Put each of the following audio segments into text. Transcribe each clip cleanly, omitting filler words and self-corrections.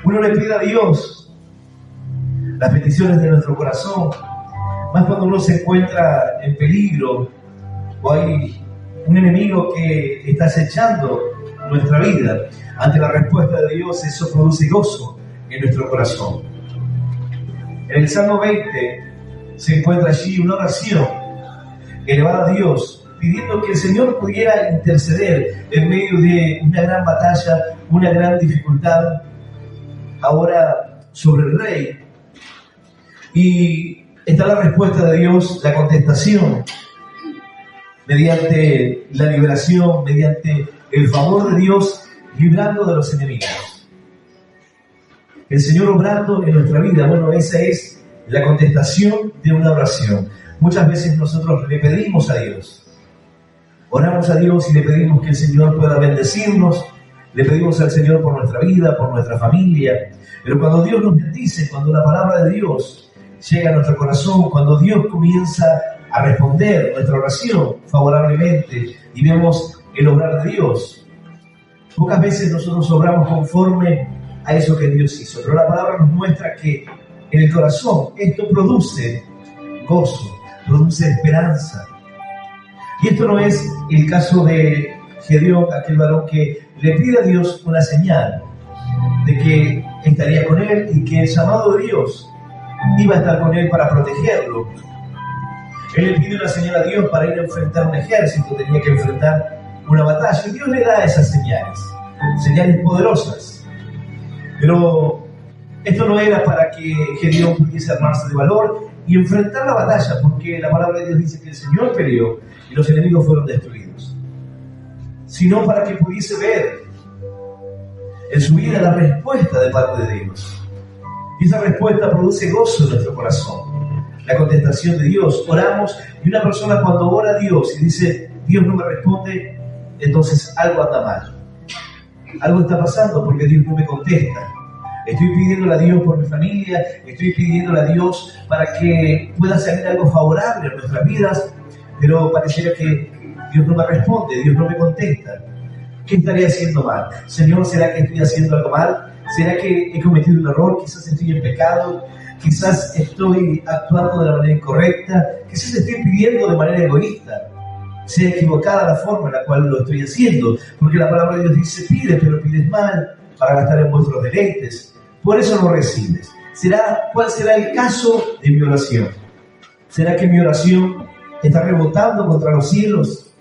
Uno le pide a Dios las peticiones de nuestro corazón, más cuando uno se encuentra en peligro o hay un enemigo que está acechando nuestra vida. Ante la respuesta de Dios, eso produce gozo en nuestro corazón. En el Salmo 20 se encuentra allí una oración elevada a Dios, pidiendo que el Señor pudiera interceder en medio de una gran batalla, una gran dificultad, ahora sobre el rey. Y está la respuesta de Dios, la contestación, mediante la liberación, mediante el favor de Dios, librando de los enemigos. El Señor obrando en nuestra vida, bueno, esa es la contestación de una oración. Muchas veces nosotros le pedimos a Dios, oramos a Dios y le pedimos que el Señor pueda bendecirnos, le pedimos al Señor por nuestra vida, por nuestra familia, pero cuando Dios nos bendice, cuando la palabra de Dios llega a nuestro corazón, cuando Dios comienza a responder nuestra oración favorablemente y vemos el obrar de Dios, pocas veces nosotros obramos conforme a eso que Dios hizo, pero la palabra nos muestra que en el corazón esto produce gozo, produce esperanza. Y esto no es el caso de Gedeón, aquel varón que le pide a Dios una señal de que estaría con él y que el llamado de Dios iba a estar con él para protegerlo. Él le pide una señal a Dios para ir a enfrentar un ejército, tenía que enfrentar una batalla, y Dios le da esas señales poderosas. Pero esto no era para que Gedeón pudiese armarse de valor y enfrentar la batalla, porque la palabra de Dios dice que el Señor peleó y los enemigos fueron destruidos, sino para que pudiese ver en su vida la respuesta de parte de Dios. Y esa respuesta produce gozo en nuestro corazón, la contestación de Dios. Oramos, y una persona cuando ora a Dios y dice, Dios no me responde, entonces algo anda mal. Algo está pasando porque Dios no me contesta. Estoy pidiéndole a Dios por mi familia, estoy pidiéndole a Dios para que pueda salir algo favorable en nuestras vidas, pero pareciera que Dios no me responde, Dios no me contesta. ¿Qué estaré haciendo mal? Señor, ¿será que estoy haciendo algo mal? ¿Será que he cometido un error? Quizás estoy en pecado, quizás estoy actuando de la manera incorrecta, quizás estoy pidiendo de manera egoísta. Sea equivocada la forma en la cual lo estoy haciendo, porque la palabra de Dios dice, pide, pero pides mal para gastar en vuestros deleites. Por eso no recibes. ¿Cuál será el caso de mi oración? ¿Será que mi oración está rebotando contra los cielos?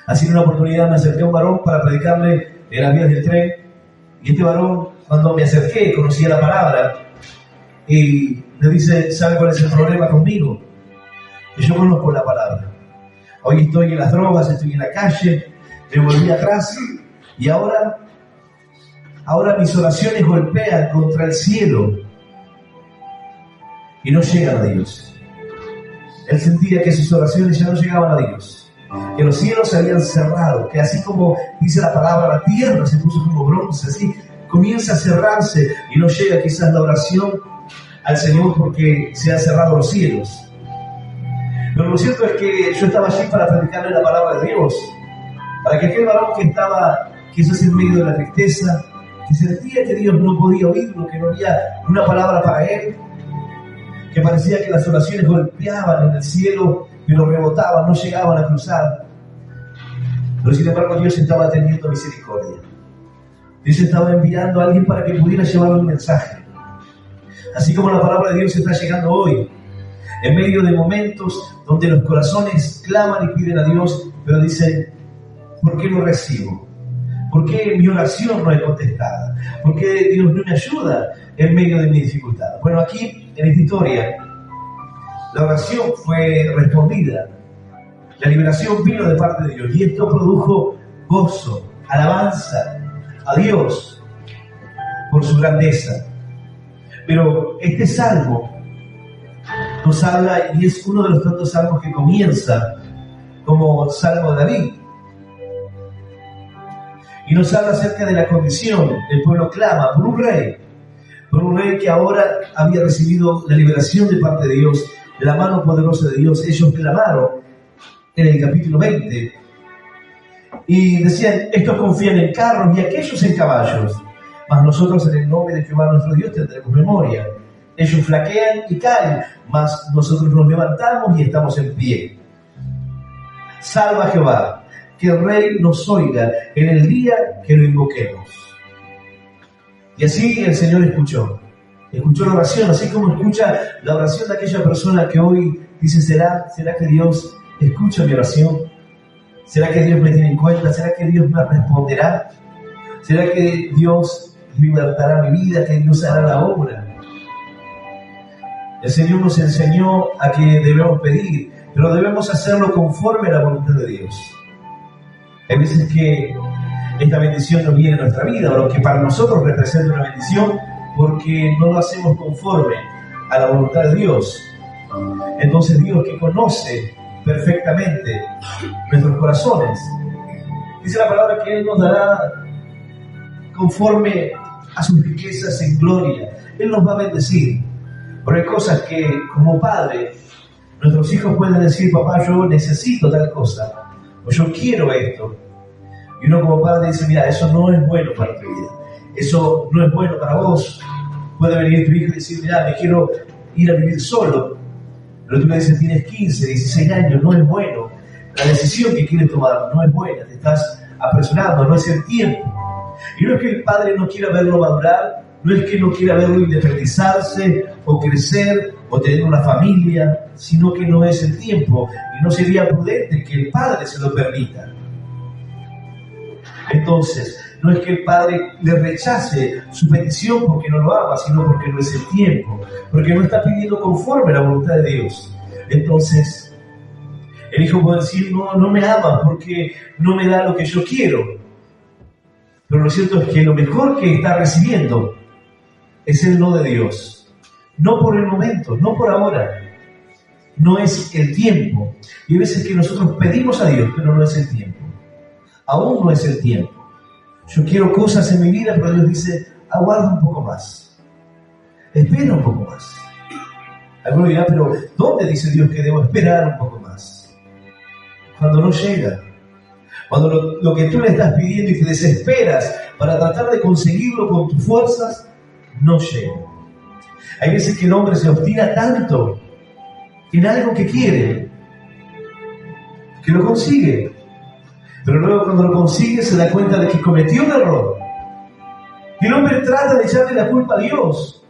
Así en una oportunidad me acerqué a un varón para predicarle en las vías del tren, y este varón, cuando me acerqué, conocía la palabra y me dice, ¿sabe cuál es el problema conmigo? Que yo conozco la palabra. Hoy estoy en las drogas, estoy en la calle, me volví atrás y ahora mis oraciones golpean contra el cielo y no llegan a Dios. Él sentía que sus oraciones ya no llegaban a Dios, que los cielos se habían cerrado, que así como dice la palabra, la tierra se puso como bronce, así comienza a cerrarse y no llega quizás la oración al Señor porque se han cerrado los cielos. Pero lo cierto es que yo estaba allí para predicarle la palabra de Dios, para que aquel varón que estaba quizás en medio de la tristeza, que sentía que Dios no podía oírlo, que no había una palabra para él, que parecía que las oraciones golpeaban en el cielo, pero rebotaban, no llegaban a cruzar. Pero sin embargo Dios estaba teniendo misericordia. Dios estaba enviando a alguien para que pudiera llevarle un mensaje. Así como la palabra de Dios está llegando hoy, en medio de momentos donde los corazones claman y piden a Dios, pero dicen, ¿por qué no recibo? ¿Por qué mi oración no es contestada? ¿Por qué Dios no me ayuda en medio de mi dificultad? Bueno, aquí en esta historia, la oración fue respondida. La liberación vino de parte de Dios y esto produjo gozo, alabanza a Dios por su grandeza. Pero este salmo nos habla, y es uno de los tantos salmos que comienza como salmo de David, y nos habla acerca de la condición. El pueblo clama por un rey que ahora había recibido la liberación de parte de Dios, de la mano poderosa de Dios. Ellos clamaron en el capítulo 20 y decían, estos confían en carros y aquellos en caballos, mas nosotros en el nombre de Jehová nuestro Dios tendremos memoria. Ellos flaquean y caen, mas nosotros nos levantamos y estamos en pie. Salva a Jehová, que el Rey nos oiga en el día que lo invoquemos. Y así el Señor escuchó la oración, así como escucha la oración de aquella persona que hoy dice, ¿será que Dios escucha mi oración? ¿Será que Dios me tiene en cuenta? ¿Será que Dios me responderá? ¿Será que Dios libertará mi vida? ¿Que Dios hará la obra? El Señor nos enseñó a que debemos pedir, pero debemos hacerlo conforme a la voluntad de Dios. Hay veces que esta bendición no viene a nuestra vida, o lo que para nosotros representa una bendición, porque no lo hacemos conforme a la voluntad de Dios. Entonces Dios, que conoce perfectamente nuestros corazones, dice la palabra que Él nos dará conforme a sus riquezas en gloria. Él nos va a bendecir. Pero hay cosas que como padre nuestros hijos pueden decir, papá, yo necesito tal cosa, o yo quiero esto. Y uno como padre dice, mira, eso no es bueno para tu vida, eso no es bueno para vos. Puede venir tu hijo y decir, mira, me quiero ir a vivir solo. Pero tú le dices, tienes 15, 16 años, no es bueno. La decisión que quieres tomar no es buena, te estás apresurando, no es el tiempo. Y no es que el padre no quiera verlo madurar, no es que no quiera verlo independizarse o crecer o tener una familia, sino que no es el tiempo y no sería prudente que el padre se lo permita. Entonces, no es que el padre le rechace su petición porque no lo ama, sino porque no es el tiempo, porque no está pidiendo conforme a la voluntad de Dios. Entonces, el hijo puede decir, no me ama porque no me da lo que yo quiero. Pero lo cierto es que lo mejor que está recibiendo es el no de Dios. No por el momento, no por ahora. No es el tiempo. Y hay veces que nosotros pedimos a Dios, pero no es el tiempo. Aún no es el tiempo. Yo quiero cosas en mi vida, pero Dios dice, aguarda un poco más. Espera un poco más. Alguno dirá, pero ¿dónde dice Dios que debo esperar un poco más? Cuando no llega. Cuando lo que tú le estás pidiendo y te desesperas para tratar de conseguirlo con tus fuerzas, no llega. Hay veces que el hombre se obstina tanto en algo que quiere, que lo consigue. Pero luego cuando lo consigue se da cuenta de que cometió un error. Y el hombre trata de echarle la culpa a Dios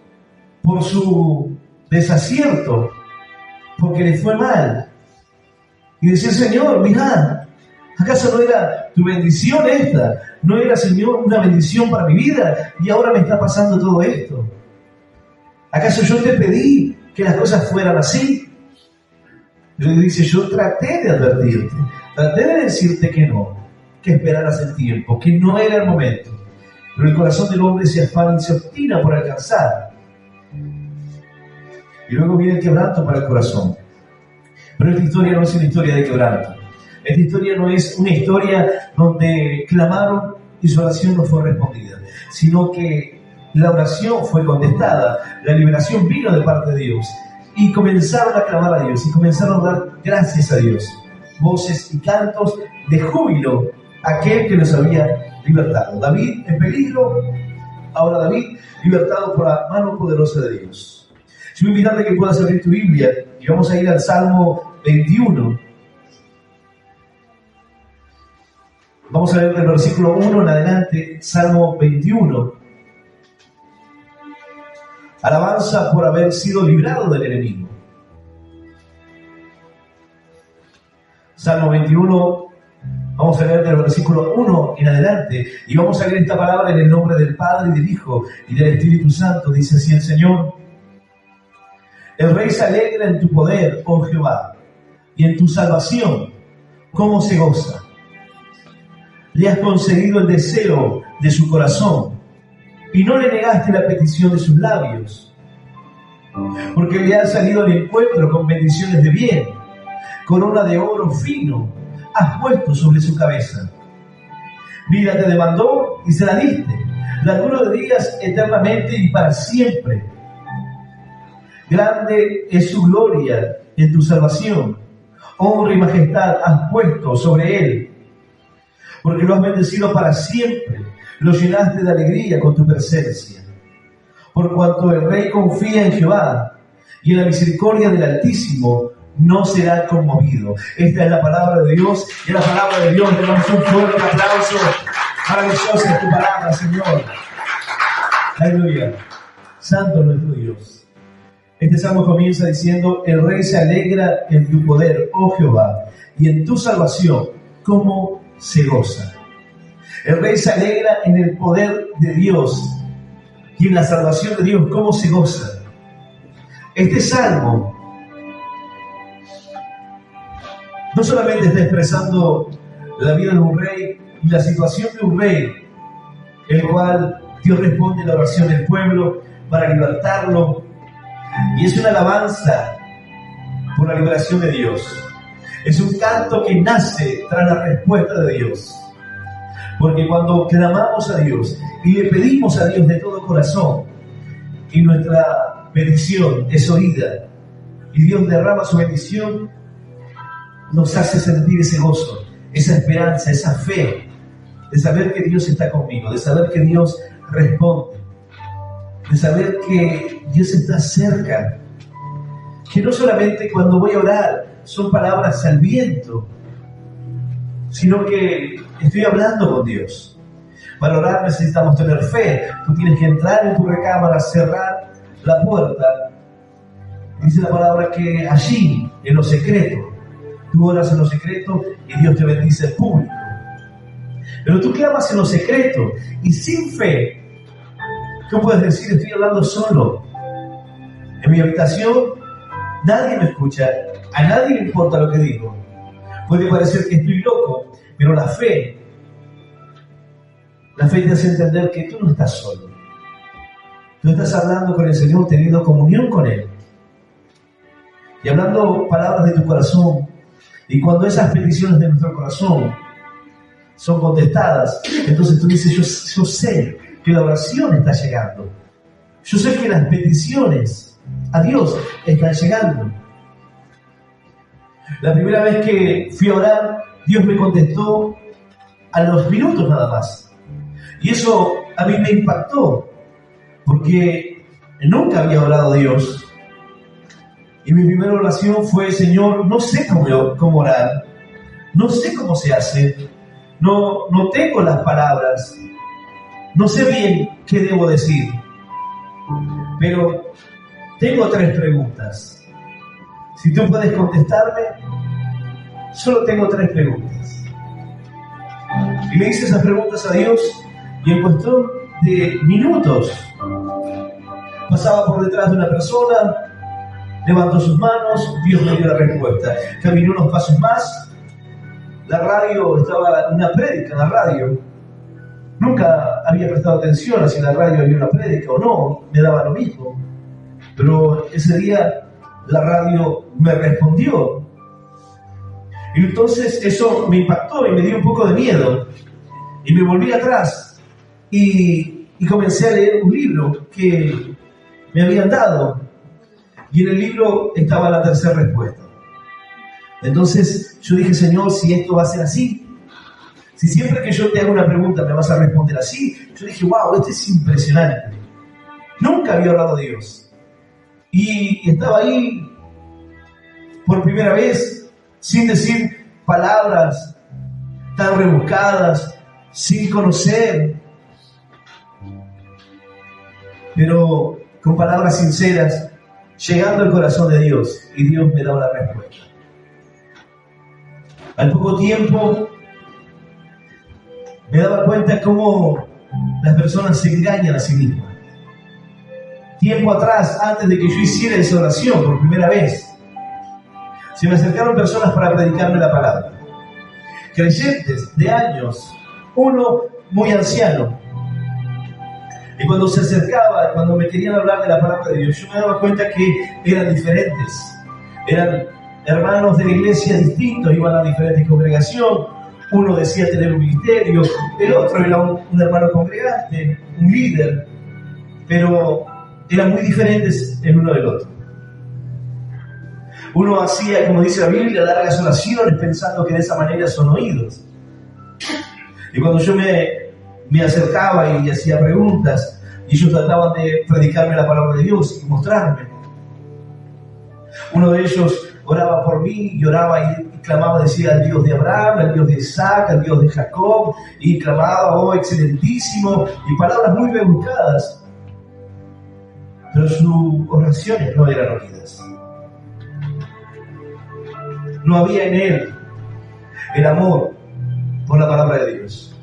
por su desacierto, porque le fue mal. Y decía, Señor, mirá, ¿acaso no era tu bendición esta? ¿No era, Señor, una bendición para mi vida? Y ahora me está pasando todo esto. ¿Acaso yo te pedí que las cosas fueran así? Y Dios dice, yo traté de advertirte, traté de decirte que no, que esperaras el tiempo, que no era el momento. Pero el corazón del hombre se afana y se obstina por alcanzar. Y luego viene el quebranto para el corazón. Pero esta historia no es una historia de quebranto. Esta historia no es una historia donde clamaron y su oración no fue respondida, sino que la oración fue contestada, la liberación vino de parte de Dios. Y comenzaron a clamar a Dios y comenzaron a dar gracias a Dios. Voces y cantos de júbilo a aquel que los había libertado. David en peligro, ahora David libertado por la mano poderosa de Dios. Yo voy a invitarte a que puedas abrir tu Biblia y vamos a ir al Salmo 21. Vamos a leer del versículo 1 en adelante, Salmo 21. Alabanza por haber sido librado del enemigo. Salmo 21, vamos a leer del versículo 1 en adelante y vamos a leer esta palabra en el nombre del Padre y del Hijo y del Espíritu Santo. Dice así el Señor: el Rey se alegra en tu poder, oh Jehová, y en tu salvación, ¿cómo se goza? Le has concedido el deseo de su corazón y no le negaste la petición de sus labios, porque le has salido al encuentro con bendiciones de bien, corona de oro fino has puesto sobre su cabeza. Vida te demandó y se la diste, largura de días eternamente y para siempre. Grande es su gloria en tu salvación, honra y majestad has puesto sobre él, porque lo has bendecido para siempre. Lo llenaste de alegría con tu presencia. Por cuanto el rey confía en Jehová y en la misericordia del Altísimo, no será conmovido. Esta es la palabra de Dios, y a la palabra de Dios le damos un fuerte aplauso. Maravillosa es tu palabra, Señor. Aleluya. Santo nuestro Dios. Este salmo comienza diciendo: el rey se alegra en tu poder, oh Jehová, y en tu salvación, ¿cómo se goza? El rey se alegra en el poder de Dios y en la salvación de Dios, ¿cómo se goza? Este salmo no solamente está expresando la vida de un rey y la situación de un rey, el cual Dios responde a la oración del pueblo para libertarlo, y es una alabanza por la liberación de Dios. Es un canto que nace tras la respuesta de Dios. Porque cuando clamamos a Dios y le pedimos a Dios de todo corazón, y nuestra petición es oída, y Dios derrama su bendición, nos hace sentir ese gozo, esa esperanza, esa fe, de saber que Dios está conmigo, de saber que Dios responde, de saber que Dios está cerca, que no solamente cuando voy a orar son palabras al viento, sino que estoy hablando con Dios. Para orar necesitamos tener fe. Tú tienes que entrar en tu recámara, cerrar la puerta. Dice la palabra que allí, en lo secreto, tú oras en lo secreto y Dios te bendice en público. Pero tú clamas en lo secreto y sin fe, tú puedes decir: estoy hablando solo. En mi habitación nadie me escucha, a nadie le importa lo que digo. Puede parecer que estoy loco, pero la fe te hace entender que tú no estás solo. Tú estás hablando con el Señor, teniendo comunión con Él. Y hablando palabras de tu corazón. Y cuando esas peticiones de nuestro corazón son contestadas, entonces tú dices: yo sé que la oración está llegando. Yo sé que las peticiones a Dios están llegando. La primera vez que fui a orar, Dios me contestó a los minutos nada más. Y eso a mí me impactó, porque nunca había orado a Dios. Y mi primera oración fue: Señor, no sé cómo orar, no sé cómo se hace, no tengo las palabras, no sé bien qué debo decir, pero tengo 3 preguntas. Si tú puedes contestarme, solo tengo 3 preguntas. Y le hice esas preguntas a Dios, y en cuestión de minutos pasaba por detrás de una persona, levantó sus manos, Dios me dio la respuesta. Caminó unos pasos más, la radio estaba en una prédica, en la radio. Nunca había prestado atención a si en la radio había una prédica o no, me daba lo mismo. Pero ese día la radio me respondió. Y entonces eso me impactó y me dio un poco de miedo. Y me volví atrás y comencé a leer un libro que me habían dado. Y en el libro estaba la tercera respuesta. Entonces yo dije: Señor, si esto va a ser así, si siempre que yo te hago una pregunta me vas a responder así. Yo dije: wow, esto es impresionante. Nunca había orado a Dios. Y estaba ahí por primera vez, sin decir palabras tan rebuscadas, sin conocer, pero con palabras sinceras, llegando al corazón de Dios, y Dios me daba la respuesta. Al poco tiempo me daba cuenta cómo las personas se engañan a sí mismas. Tiempo atrás, antes de que yo hiciera esa oración por primera vez, se me acercaron personas para predicarme la palabra. Creyentes de años, uno muy anciano. Y cuando se acercaba, cuando me querían hablar de la palabra de Dios, yo me daba cuenta que eran diferentes. Eran hermanos de la iglesia distintos, iban a diferentes congregaciones. Uno decía tener un ministerio, el otro era un hermano congregante, un líder, pero eran muy diferentes el uno del otro. Uno hacía, como dice la Biblia, largas oraciones pensando que de esa manera son oídos. Y cuando yo me me acercaba y hacía preguntas, y ellos trataban de predicarme la palabra de Dios y mostrarme. Uno de ellos oraba por mí, lloraba y clamaba, decía al Dios de Abraham, al Dios de Isaac, al Dios de Jacob, y clamaba, oh excelentísimo, y palabras muy rebuscadas, pero sus oraciones no eran oídas. No había en él el amor por la palabra de Dios.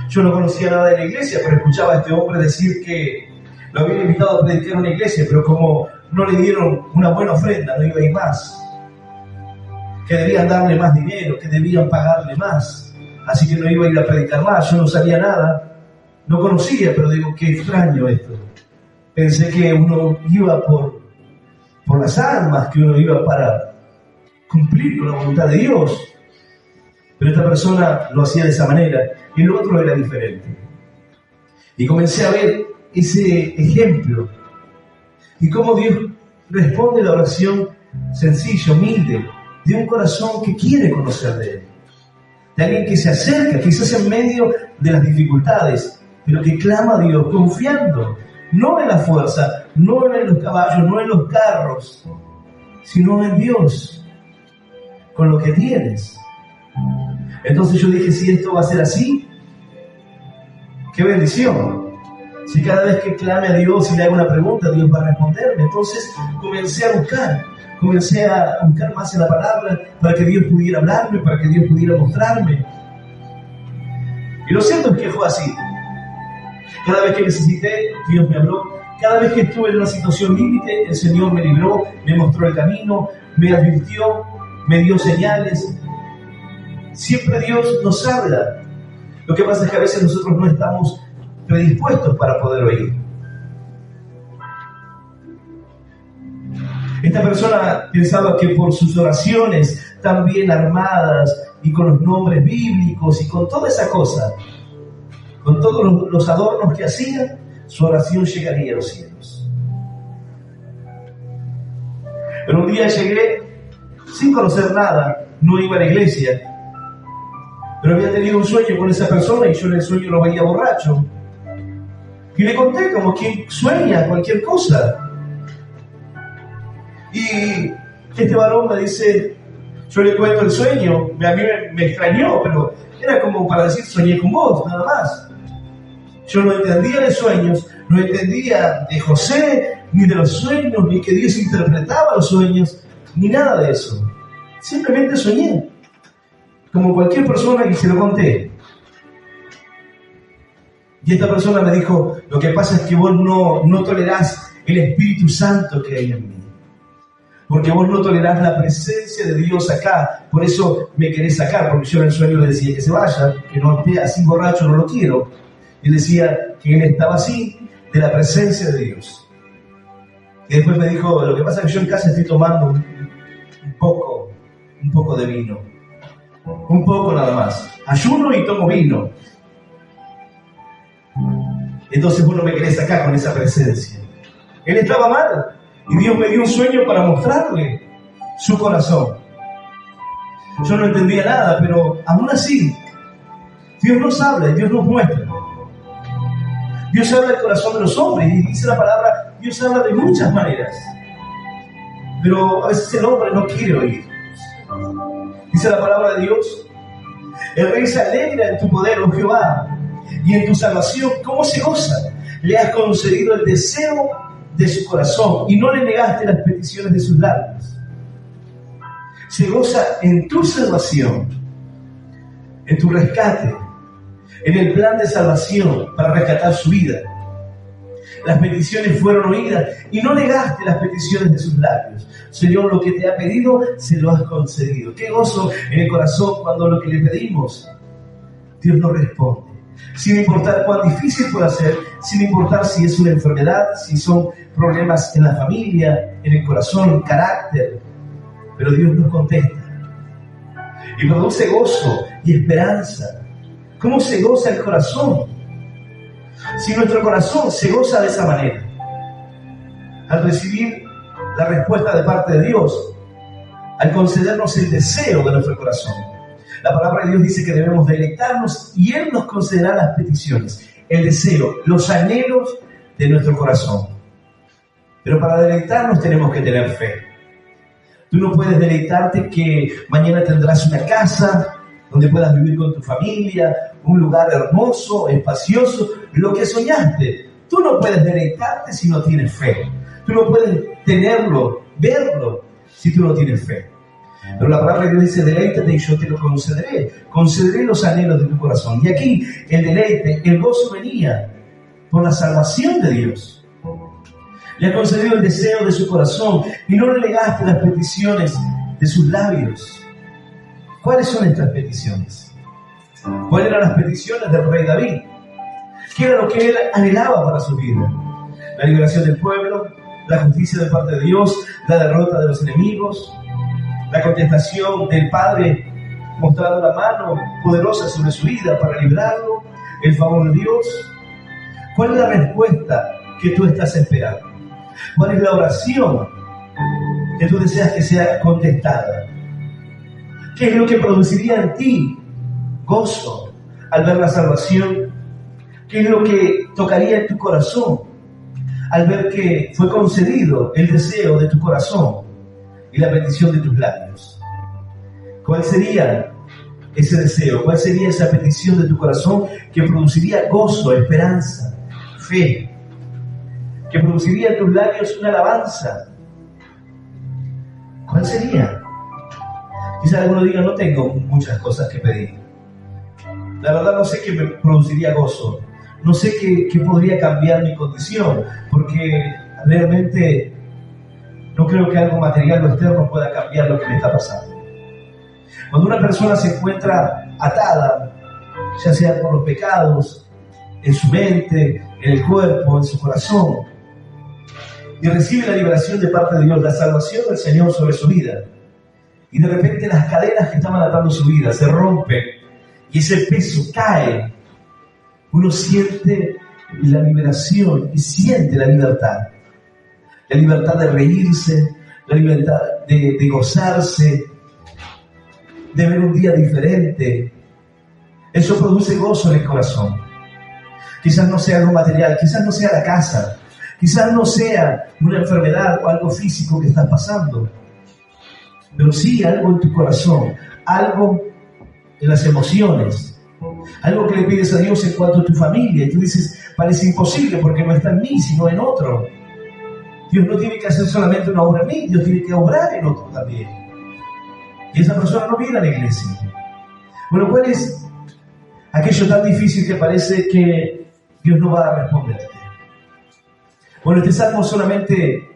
Yo no conocía nada de la iglesia, pero escuchaba a este hombre decir que lo habían invitado a predicar en una iglesia, pero como no le dieron una buena ofrenda, no iba a ir más. Que debían darle más dinero, que debían pagarle más. Así que no iba a ir a predicar más. Yo no sabía nada, no conocía, pero digo, qué extraño esto. Pensé que uno iba por las almas, que uno iba para cumplir con la voluntad de Dios. Pero esta persona lo hacía de esa manera, y el otro era diferente. Y comencé a ver ese ejemplo, y cómo Dios responde la oración sencilla, humilde, de un corazón que quiere conocer de Él, de alguien que se acerca, quizás en medio de las dificultades, pero que clama a Dios confiando, no en la fuerza, no en los caballos, no en los carros, sino en Dios, con lo que tienes. Entonces yo dije, si esto va a ser así, qué bendición. Si cada vez que clame a Dios y le hago una pregunta, Dios va a responderme. Entonces comencé a buscar más en la palabra para que Dios pudiera hablarme, para que Dios pudiera mostrarme. Y lo cierto es que fue así. Cada vez que necesité, Dios me habló. Cada vez que estuve en una situación límite, el Señor me libró, me mostró el camino, me advirtió, me dio señales. Siempre Dios nos habla. Lo que pasa es que a veces nosotros no estamos predispuestos para poder oír. Esta persona pensaba que por sus oraciones tan bien armadas y con los nombres bíblicos y con toda esa cosa, con todos los adornos que hacía, su oración llegaría a los cielos. Pero un día llegué sin conocer nada, no iba a la iglesia, pero había tenido un sueño con esa persona y yo en el sueño lo veía borracho. Y le conté como quien sueña cualquier cosa. Y este varón me dice, yo le cuento el sueño, a mí me extrañó, pero era como para decir, soñé con vos, nada más. Yo no entendía de sueños, no entendía de José, ni de los sueños, ni que Dios interpretaba los sueños, ni nada de eso. Simplemente soñé, como cualquier persona que se lo conté. Y esta persona me dijo, lo que pasa es que vos no tolerás el Espíritu Santo que hay en mí. Porque vos no tolerás la presencia de Dios acá, por eso me querés sacar, porque yo en el sueño le decía que se vaya, que no esté así borracho, no lo quiero. Y él decía que él estaba así, de la presencia de Dios. Y después me dijo, lo que pasa es que yo en casa estoy tomando un poco de vino. Un poco nada más. Ayuno y tomo vino. Entonces vos no me querés sacar con esa presencia. Él estaba mal. Y Dios me dio un sueño para mostrarle su corazón. Yo no entendía nada, pero aún así, Dios nos habla y Dios nos muestra. Dios habla del corazón de los hombres y dice la palabra, Dios habla de muchas maneras. Pero a veces el hombre no quiere oír. Dice la palabra de Dios, el rey se alegra en tu poder, oh Jehová, y en tu salvación, ¿cómo se goza? Le has concedido el deseo de su corazón y no le negaste las peticiones de sus labios. Se goza en tu salvación, en tu rescate, en el plan de salvación para rescatar su vida. Las peticiones fueron oídas y no negaste las peticiones de sus labios. Señor, lo que te ha pedido, se lo has concedido. Qué gozo en el corazón cuando lo que le pedimos, Dios nos responde. Sin importar cuán difícil pueda ser, sin importar si es una enfermedad, si son problemas en la familia, en el corazón, carácter. Pero Dios nos contesta. Y produce gozo y esperanza. ¿Cómo se goza el corazón? Si nuestro corazón se goza de esa manera, al recibir la respuesta de parte de Dios, al concedernos el deseo de nuestro corazón, La palabra de Dios dice que debemos deleitarnos y Él nos concederá las peticiones, el deseo, los anhelos de nuestro corazón. Pero para deleitarnos tenemos que tener fe. Tú no puedes deleitarte que mañana tendrás una casa donde puedas vivir con tu familia, un lugar hermoso, espacioso, lo que soñaste. Tú no puedes deleitarte si no tienes fe. Tú no puedes tenerlo, verlo, si tú no tienes fe. Pero la palabra de Dios dice, deleítate y yo te lo concederé. Concederé los anhelos de tu corazón. Y aquí el deleite, el gozo venía por la salvación de Dios. Le ha concedido el deseo de su corazón y no le negaste las peticiones de sus labios. ¿Cuáles son estas peticiones? ¿Cuáles eran las peticiones del rey David? ¿Qué era lo que él anhelaba para su vida? La liberación del pueblo, la justicia de parte de Dios, la derrota de los enemigos, la contestación del Padre mostrando la mano poderosa sobre su vida para librarlo, el favor de Dios. ¿Cuál es la respuesta que tú estás esperando? ¿Cuál es la oración que tú deseas que sea contestada? ¿Qué es lo que produciría en ti gozo al ver la salvación? ¿Qué es lo que tocaría en tu corazón al ver que fue concedido el deseo de tu corazón y la petición de tus labios? ¿Cuál sería ese deseo? ¿Cuál sería esa petición de tu corazón que produciría gozo, esperanza, fe? Que produciría en tus labios una alabanza. ¿Cuál sería? Quizás alguno diga, no tengo muchas cosas que pedir. La verdad no sé qué me produciría gozo. No sé qué podría cambiar mi condición, porque realmente no creo que algo material o externo pueda cambiar lo que me está pasando. Cuando una persona se encuentra atada, ya sea por los pecados, en su mente, en el cuerpo, en su corazón, y recibe la liberación de parte de Dios, la salvación del Señor sobre su vida, y de repente las cadenas que estaban atando su vida se rompen, y ese peso cae, uno siente la liberación y siente la libertad de reírse, la libertad de gozarse, de ver un día diferente. Eso produce gozo en el corazón. Quizás no sea algo material, quizás no sea la casa, quizás no sea una enfermedad o algo físico que estás pasando, pero sí algo en tu corazón, algo en las emociones, algo que le pides a Dios en cuanto a tu familia, y tú dices, parece imposible porque no está en mí, sino en otro. Dios no tiene que hacer solamente una obra en mí, Dios tiene que obrar en otro también. Y esa persona no viene a la iglesia. Bueno, ¿cuál es aquello tan difícil que parece que Dios no va a responderte? Bueno, este salmo solamente,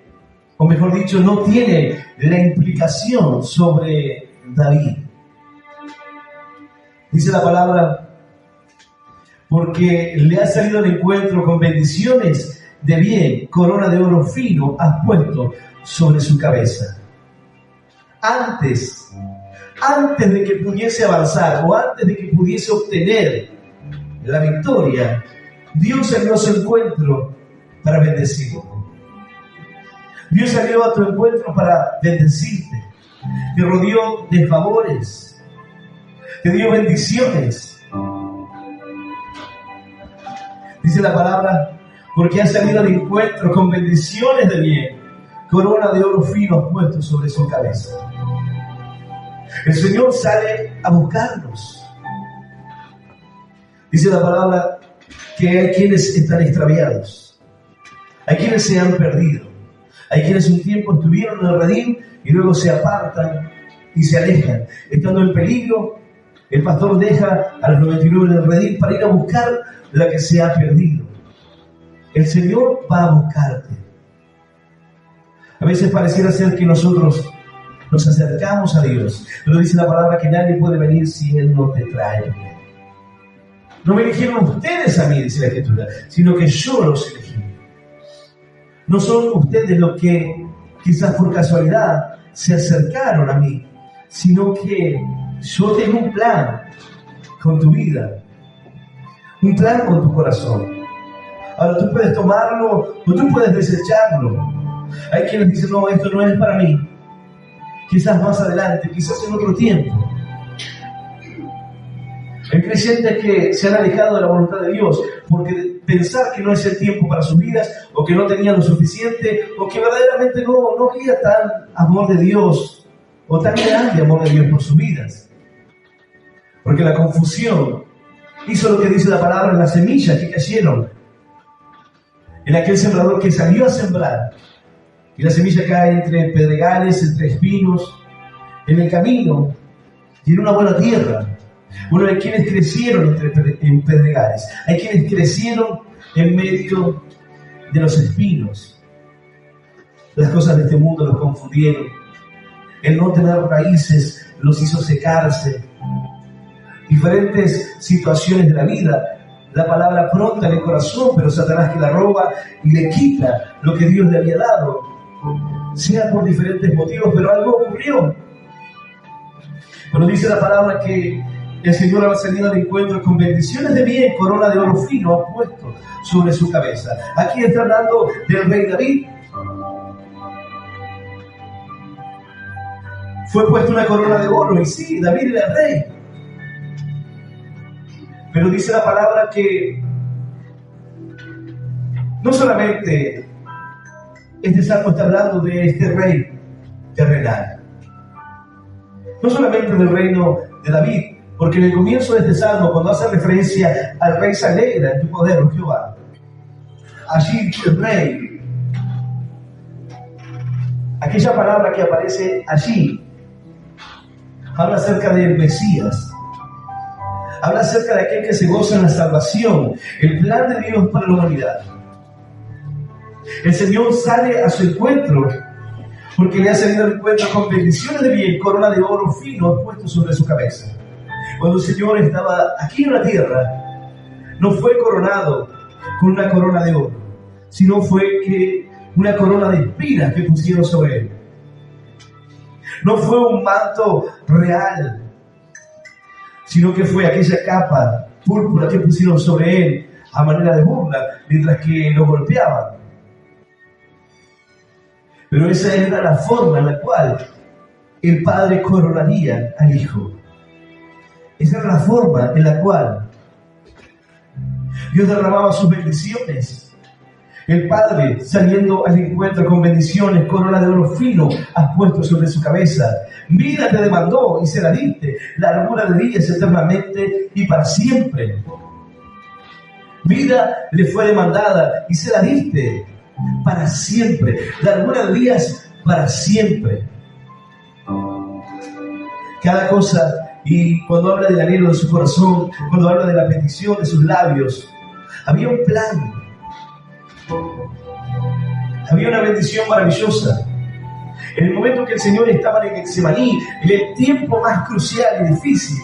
o mejor dicho, no tiene la implicación sobre David. Dice la palabra, porque le ha salido al encuentro con bendiciones de bien, corona de oro fino has puesto sobre su cabeza. Antes de que pudiese avanzar o antes de que pudiese obtener la victoria, Dios salió a su encuentro para bendecirte. Dios salió a tu encuentro para bendecirte. Te rodeó de favores, te dio bendiciones. Dice la palabra, porque ha salido al encuentro con bendiciones de bien, corona de oro fino puesto sobre su cabeza. El Señor sale a buscarnos. Dice la palabra que hay quienes están extraviados, hay quienes se han perdido, hay quienes un tiempo estuvieron en el redil y luego se apartan y se alejan. Estando en peligro, el pastor deja a los 99 en el redil para ir a buscar la que se ha perdido. El Señor va a buscarte. A veces pareciera ser que nosotros nos acercamos a Dios, pero dice la palabra que nadie puede venir si Él no te trae. No me eligieron ustedes a mí, dice la Escritura, sino que yo los elegí. No son ustedes los que quizás por casualidad se acercaron a mí, sino que yo tengo un plan con tu vida, un plan con tu corazón. Ahora tú puedes tomarlo o tú puedes desecharlo. Hay quienes dicen, no, esto no es para mí. Quizás más adelante, quizás en otro tiempo. Hay creyentes que se han alejado de la voluntad de Dios porque pensar que no es el tiempo para sus vidas, o que no tenían lo suficiente, o que verdaderamente no había tal amor de Dios, o tan grande amor de Dios por sus vidas. Porque la confusión hizo lo que dice la palabra en las semillas que cayeron en aquel sembrador que salió a sembrar, y la semilla cae entre pedregales, entre espinos, en el camino y en una buena tierra. Bueno, hay quienes crecieron en pedregales, hay quienes crecieron en medio de los espinos. Las cosas de este mundo los confundieron. El no tener raíces los hizo secarse. Diferentes situaciones de la vida. La palabra pronta en el corazón, pero Satanás que la roba y le quita lo que Dios le había dado. Sea por diferentes motivos, pero algo ocurrió. Cuando dice la palabra que el Señor había salido al encuentro con bendiciones de bien, corona de oro fino ha puesto sobre su cabeza. Aquí está hablando del rey David. Fue puesta una corona de oro, y sí, David era el rey. Pero dice la palabra que no solamente este salmo está hablando de este rey terrenal, no solamente del reino de David, porque en el comienzo de este salmo, cuando hace referencia al rey, se alegra en tu poder, oh Jehová. Allí el rey, aquella palabra que aparece allí, habla acerca del Mesías, habla acerca de aquel que se goza en la salvación, el plan de Dios para la humanidad. El Señor sale a su encuentro porque le ha salido al encuentro con bendiciones de bien, corona de oro fino puesto sobre su cabeza. Cuando el Señor estaba aquí en la tierra, no fue coronado con una corona de oro, sino fue que una corona de espinas que pusieron sobre él. No fue un manto real, sino que fue aquella capa púrpura que pusieron sobre él a manera de burla, mientras que lo golpeaban. Pero esa era la forma en la cual el Padre coronaría al Hijo. Esa era la forma en la cual Dios derramaba sus bendiciones. El Padre, saliendo al encuentro con bendiciones, corona de oro fino has puesto sobre su cabeza. Vida te demandó y se la diste. Largura de días eternamente y para siempre. Vida le fue demandada y se la diste para siempre. Largura de días para siempre. Cada cosa, y cuando habla del anhelo de su corazón, cuando habla de la petición de sus labios, había un plan. Había una bendición maravillosa. En el momento que el Señor estaba en Getsemaní, en el tiempo más crucial y difícil,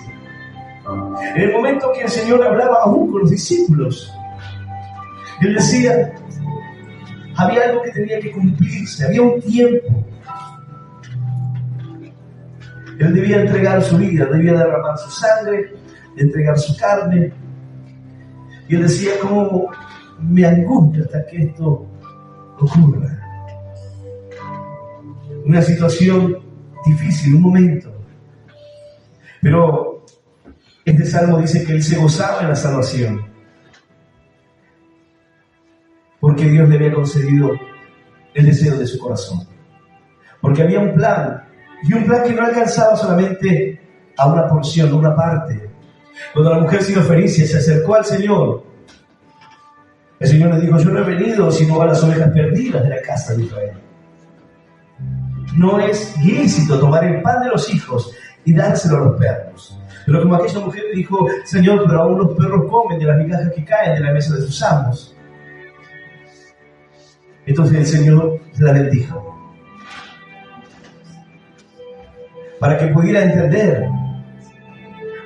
en el momento que el Señor hablaba aún con los discípulos, Él decía, había algo que tenía que cumplirse, había un tiempo. Él debía entregar su vida, debía derramar su sangre, entregar su carne. Y Él decía, ¿cómo me angustia hasta que esto ocurra? Una situación difícil, un momento. Pero este salmo dice que Él se gozaba en la salvación, porque Dios le había concedido el deseo de su corazón. Porque había un plan, y un plan que no alcanzaba solamente a una porción, a una parte. Cuando la mujer sirofenicia se acercó al Señor, el Señor le dijo, yo no he venido sino a las ovejas perdidas de la casa de Israel. No es lícito tomar el pan de los hijos y dárselo a los perros. Pero como aquella mujer le dijo, Señor, pero aún los perros comen de las migajas que caen de la mesa de sus amos. Entonces el Señor la bendijo, para que pudiera entender.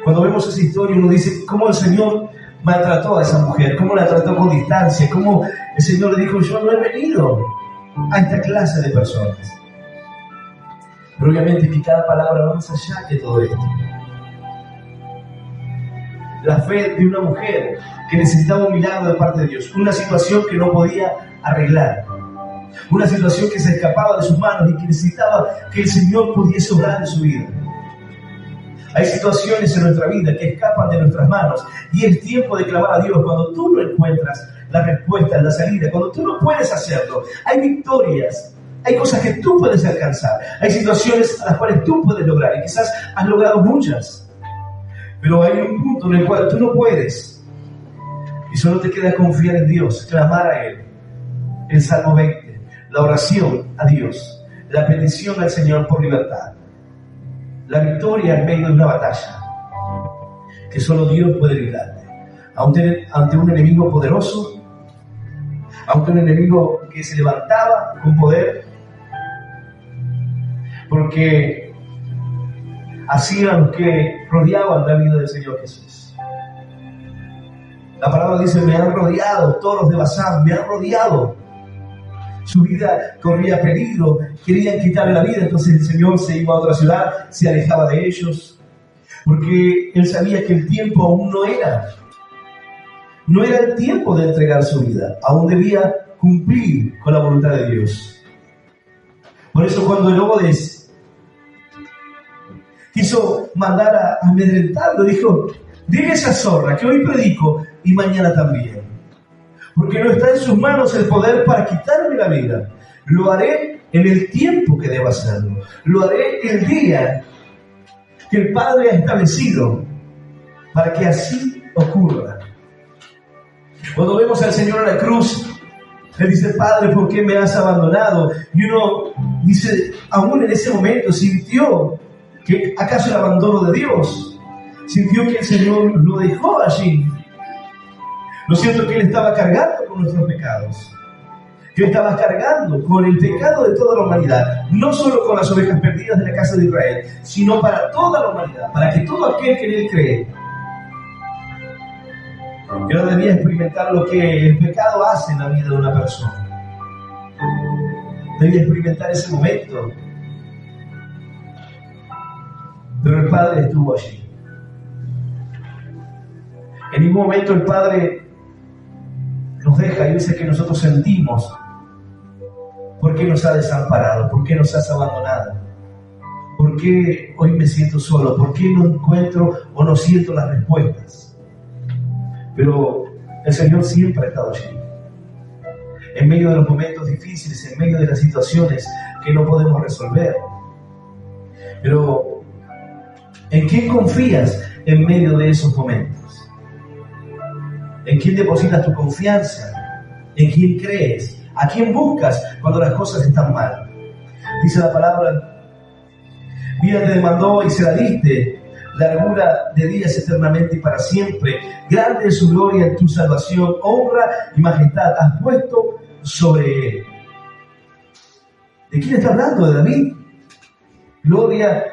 Cuando vemos esa historia, uno dice cómo el Señor maltrató a esa mujer, cómo la trató con distancia, cómo el Señor le dijo, yo no he venido a esta clase de personas. Pero obviamente que cada palabra va más allá de todo esto. La fe de una mujer que necesitaba un milagro de parte de Dios, una situación que no podía arreglar, una situación que se escapaba de sus manos y que necesitaba que el Señor pudiese obrar en su vida. Hay situaciones en nuestra vida que escapan de nuestras manos y es tiempo de clamar a Dios cuando tú no encuentras la respuesta, la salida, cuando tú no puedes hacerlo. Hay victorias, hay cosas que tú puedes alcanzar, hay situaciones a las cuales tú puedes lograr y quizás has logrado muchas, pero hay un punto en el cual tú no puedes y solo te queda confiar en Dios, clamar a Él. El Salmo 20, la oración a Dios, la petición al Señor por libertad, la victoria en medio de una batalla que solo Dios puede librarte ante un enemigo poderoso, ante un enemigo que se levantaba con poder, porque hacían los que rodeaban la vida del Señor Jesús. La palabra dice: me han rodeado, todos los de Basán me han rodeado. Su vida corría peligro, querían quitarle la vida, entonces el Señor se iba a otra ciudad, se alejaba de ellos, porque Él sabía que el tiempo aún no era el tiempo de entregar su vida, aún debía cumplir con la voluntad de Dios. Por eso cuando Herodes quiso mandar a amedrentarlo, dijo: dile a esa zorra que hoy predico y mañana también, porque no está en sus manos el poder para quitarme la vida. Lo haré en el tiempo que deba hacerlo. Lo haré el día que el Padre ha establecido para que así ocurra. Cuando vemos al Señor en la cruz, Él dice: Padre, ¿por qué me has abandonado? Y uno dice, aún en ese momento sintió que acaso el abandono de Dios, sintió que el Señor lo dejó allí. ¿No es cierto que Él estaba cargando con nuestros pecados? Que Él estaba cargando con el pecado de toda la humanidad, no solo con las ovejas perdidas de la casa de Israel, sino para toda la humanidad, para que todo aquel que en Él cree, que no debía experimentar lo que el pecado hace en la vida de una persona. Debía experimentar ese momento. Pero el Padre estuvo allí. En ningún momento el Padre nos deja y dice que nosotros sentimos: ¿por qué nos ha desamparado? ¿Por qué nos has abandonado? ¿Por qué hoy me siento solo? ¿Por qué no encuentro o no siento las respuestas? Pero el Señor siempre ha estado allí. En medio de los momentos difíciles, en medio de las situaciones que no podemos resolver. Pero ¿en quién confías en medio de esos momentos? ¿En quién depositas tu confianza? ¿En quién crees? ¿A quién buscas cuando las cosas están mal? Dice la palabra: vida te demandó y se la diste, largura de días eternamente y para siempre. Grande es su gloria en tu salvación, honra y majestad has puesto sobre él. ¿De quién está hablando? ¿De David? Gloria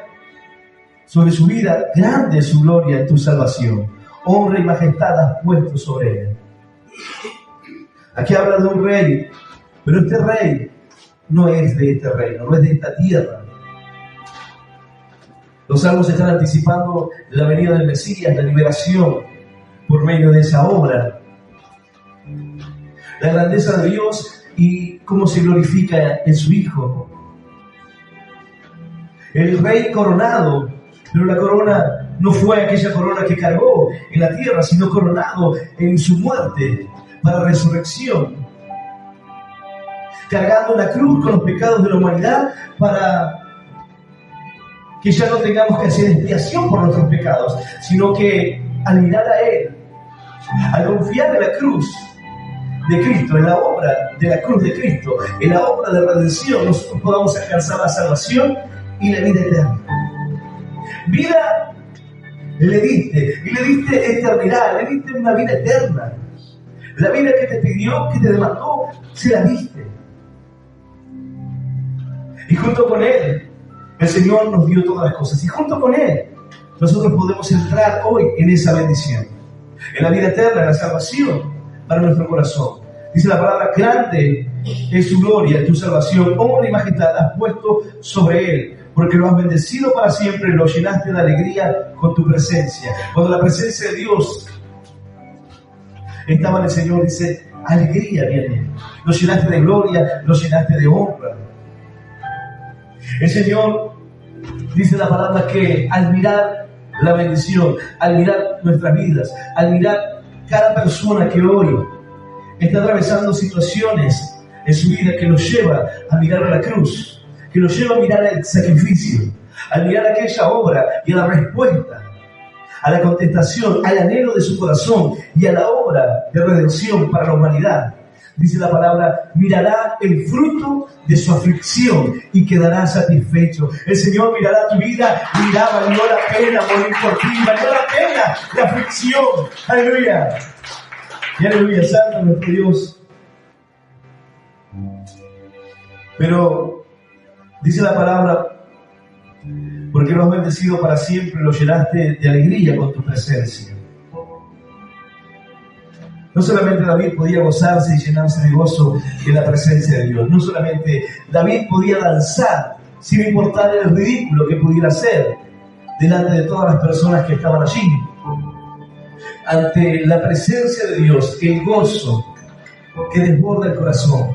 sobre su vida, grande es su gloria en tu salvación. Honra y majestad has puesto sobre él. Aquí habla de un rey, pero este rey no es de este reino, no es de esta tierra. Los salmos están anticipando la venida del Mesías, la liberación por medio de esa obra. La grandeza de Dios y cómo se glorifica en su Hijo. El rey coronado, pero la corona no fue aquella corona que cargó en la tierra, sino coronado en su muerte para resurrección. Cargando la cruz con los pecados de la humanidad para que ya no tengamos que hacer expiación por nuestros pecados, sino que al mirar a Él, al confiar en la cruz de Cristo, en la obra de la cruz de Cristo, en la obra de redención, nosotros podamos alcanzar la salvación y la vida eterna. Vida le diste, y le diste eternidad, le diste una vida eterna. La vida que te pidió, que te demandó, se la diste. Y junto con Él, el Señor nos dio todas las cosas. Y junto con Él, nosotros podemos entrar hoy en esa bendición, en la vida eterna, en la salvación para nuestro corazón. Dice la palabra: grande es su gloria, tu salvación, honra y majestad has puesto sobre Él, porque lo has bendecido para siempre, lo llenaste de alegría con tu presencia. Cuando la presencia de Dios estaba en el Señor, dice, alegría viene. Lo llenaste de gloria, lo llenaste de honra. El Señor, dice la palabra, que al mirar la bendición, al mirar nuestras vidas, al mirar cada persona que hoy está atravesando situaciones en su vida que los lleva a mirar a la cruz, que los lleva a mirar el sacrificio, a mirar aquella obra y a la respuesta, a la contestación, al anhelo de su corazón y a la obra de redención para la humanidad. Dice la palabra, mirará el fruto de su aflicción y quedará satisfecho. El Señor mirará tu vida y dirá, valió la pena morir por ti, valió la pena la aflicción. Aleluya. Y aleluya, santo nuestro Dios. Pero dice la palabra, porque lo has bendecido para siempre, lo llenaste de alegría con tu presencia. No solamente David podía gozarse y llenarse de gozo en la presencia de Dios. No solamente David podía danzar sin importar el ridículo que pudiera hacer delante de todas las personas que estaban allí. Ante la presencia de Dios, el gozo que desborda el corazón,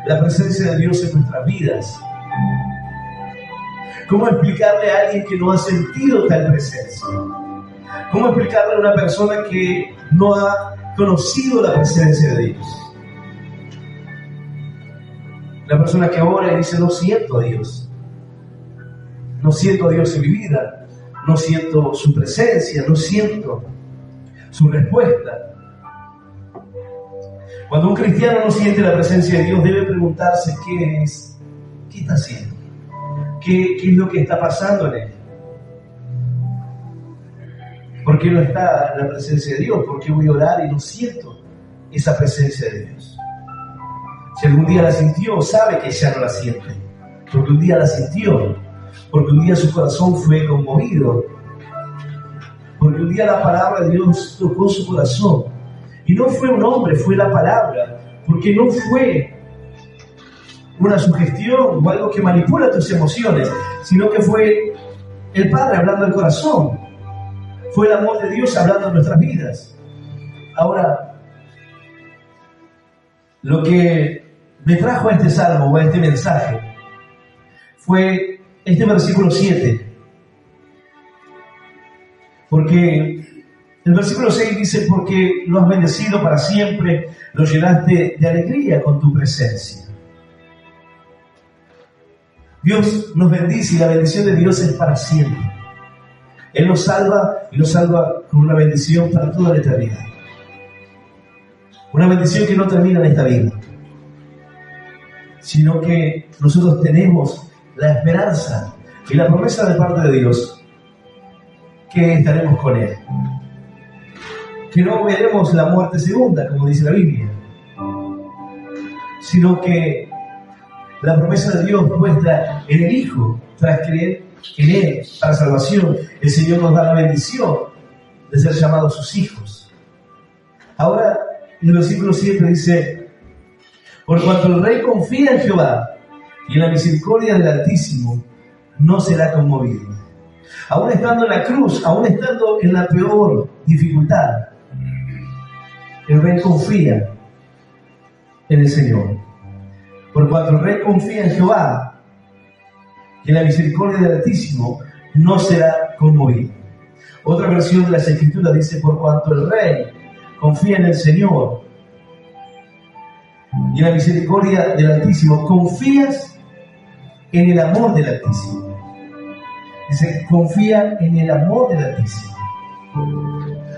la presencia de Dios en nuestras vidas. ¿Cómo explicarle a alguien que no ha sentido tal presencia? ¿Cómo explicarle a una persona que no ha conocido la presencia de Dios? La persona que ora y dice, no siento a Dios. No siento a Dios en mi vida. No siento su presencia. No siento su respuesta. Cuando un cristiano no siente la presencia de Dios, debe preguntarse qué está haciendo. ¿Qué es lo que está pasando en él? ¿Por qué no está en la presencia de Dios? ¿Por qué voy a orar y no siento esa presencia de Dios? Si algún día la sintió, sabe que ya no la siente. Porque un día la sintió. Porque un día su corazón fue conmovido. Porque un día la palabra de Dios tocó su corazón. Y no fue un hombre, fue la palabra. Porque no fue una sugestión o algo que manipula tus emociones, sino que fue el Padre hablando al corazón. Fue el amor de Dios hablando en nuestras vidas. Ahora, lo que me trajo a este salmo o a este mensaje fue este versículo 7. Porque el versículo 6 dice, porque lo has bendecido para siempre, lo llenaste de alegría con tu presencia. Dios nos bendice y la bendición de Dios es para siempre. Él nos salva y nos salva con una bendición para toda la eternidad. Una bendición que no termina en esta vida, sino que nosotros tenemos la esperanza y la promesa de parte de Dios que estaremos con Él. Que no veremos la muerte segunda, como dice la Biblia, sino que la promesa de Dios puesta en el Hijo, tras creer en Él para salvación, el Señor nos da la bendición de ser llamados sus hijos. Ahora, en el versículo 7 dice, por cuanto el Rey confía en Jehová y en la misericordia del Altísimo, no será conmovido. Aún estando en la cruz, aún estando en la peor dificultad, el Rey confía en el Señor. Por cuanto el Rey confía en Jehová y en la misericordia del Altísimo, no será conmovido. Otra versión de las Escrituras dice, por cuanto el Rey confía en el Señor y en la misericordia del Altísimo, confías en el amor del Altísimo. Dice, confía en el amor del Altísimo.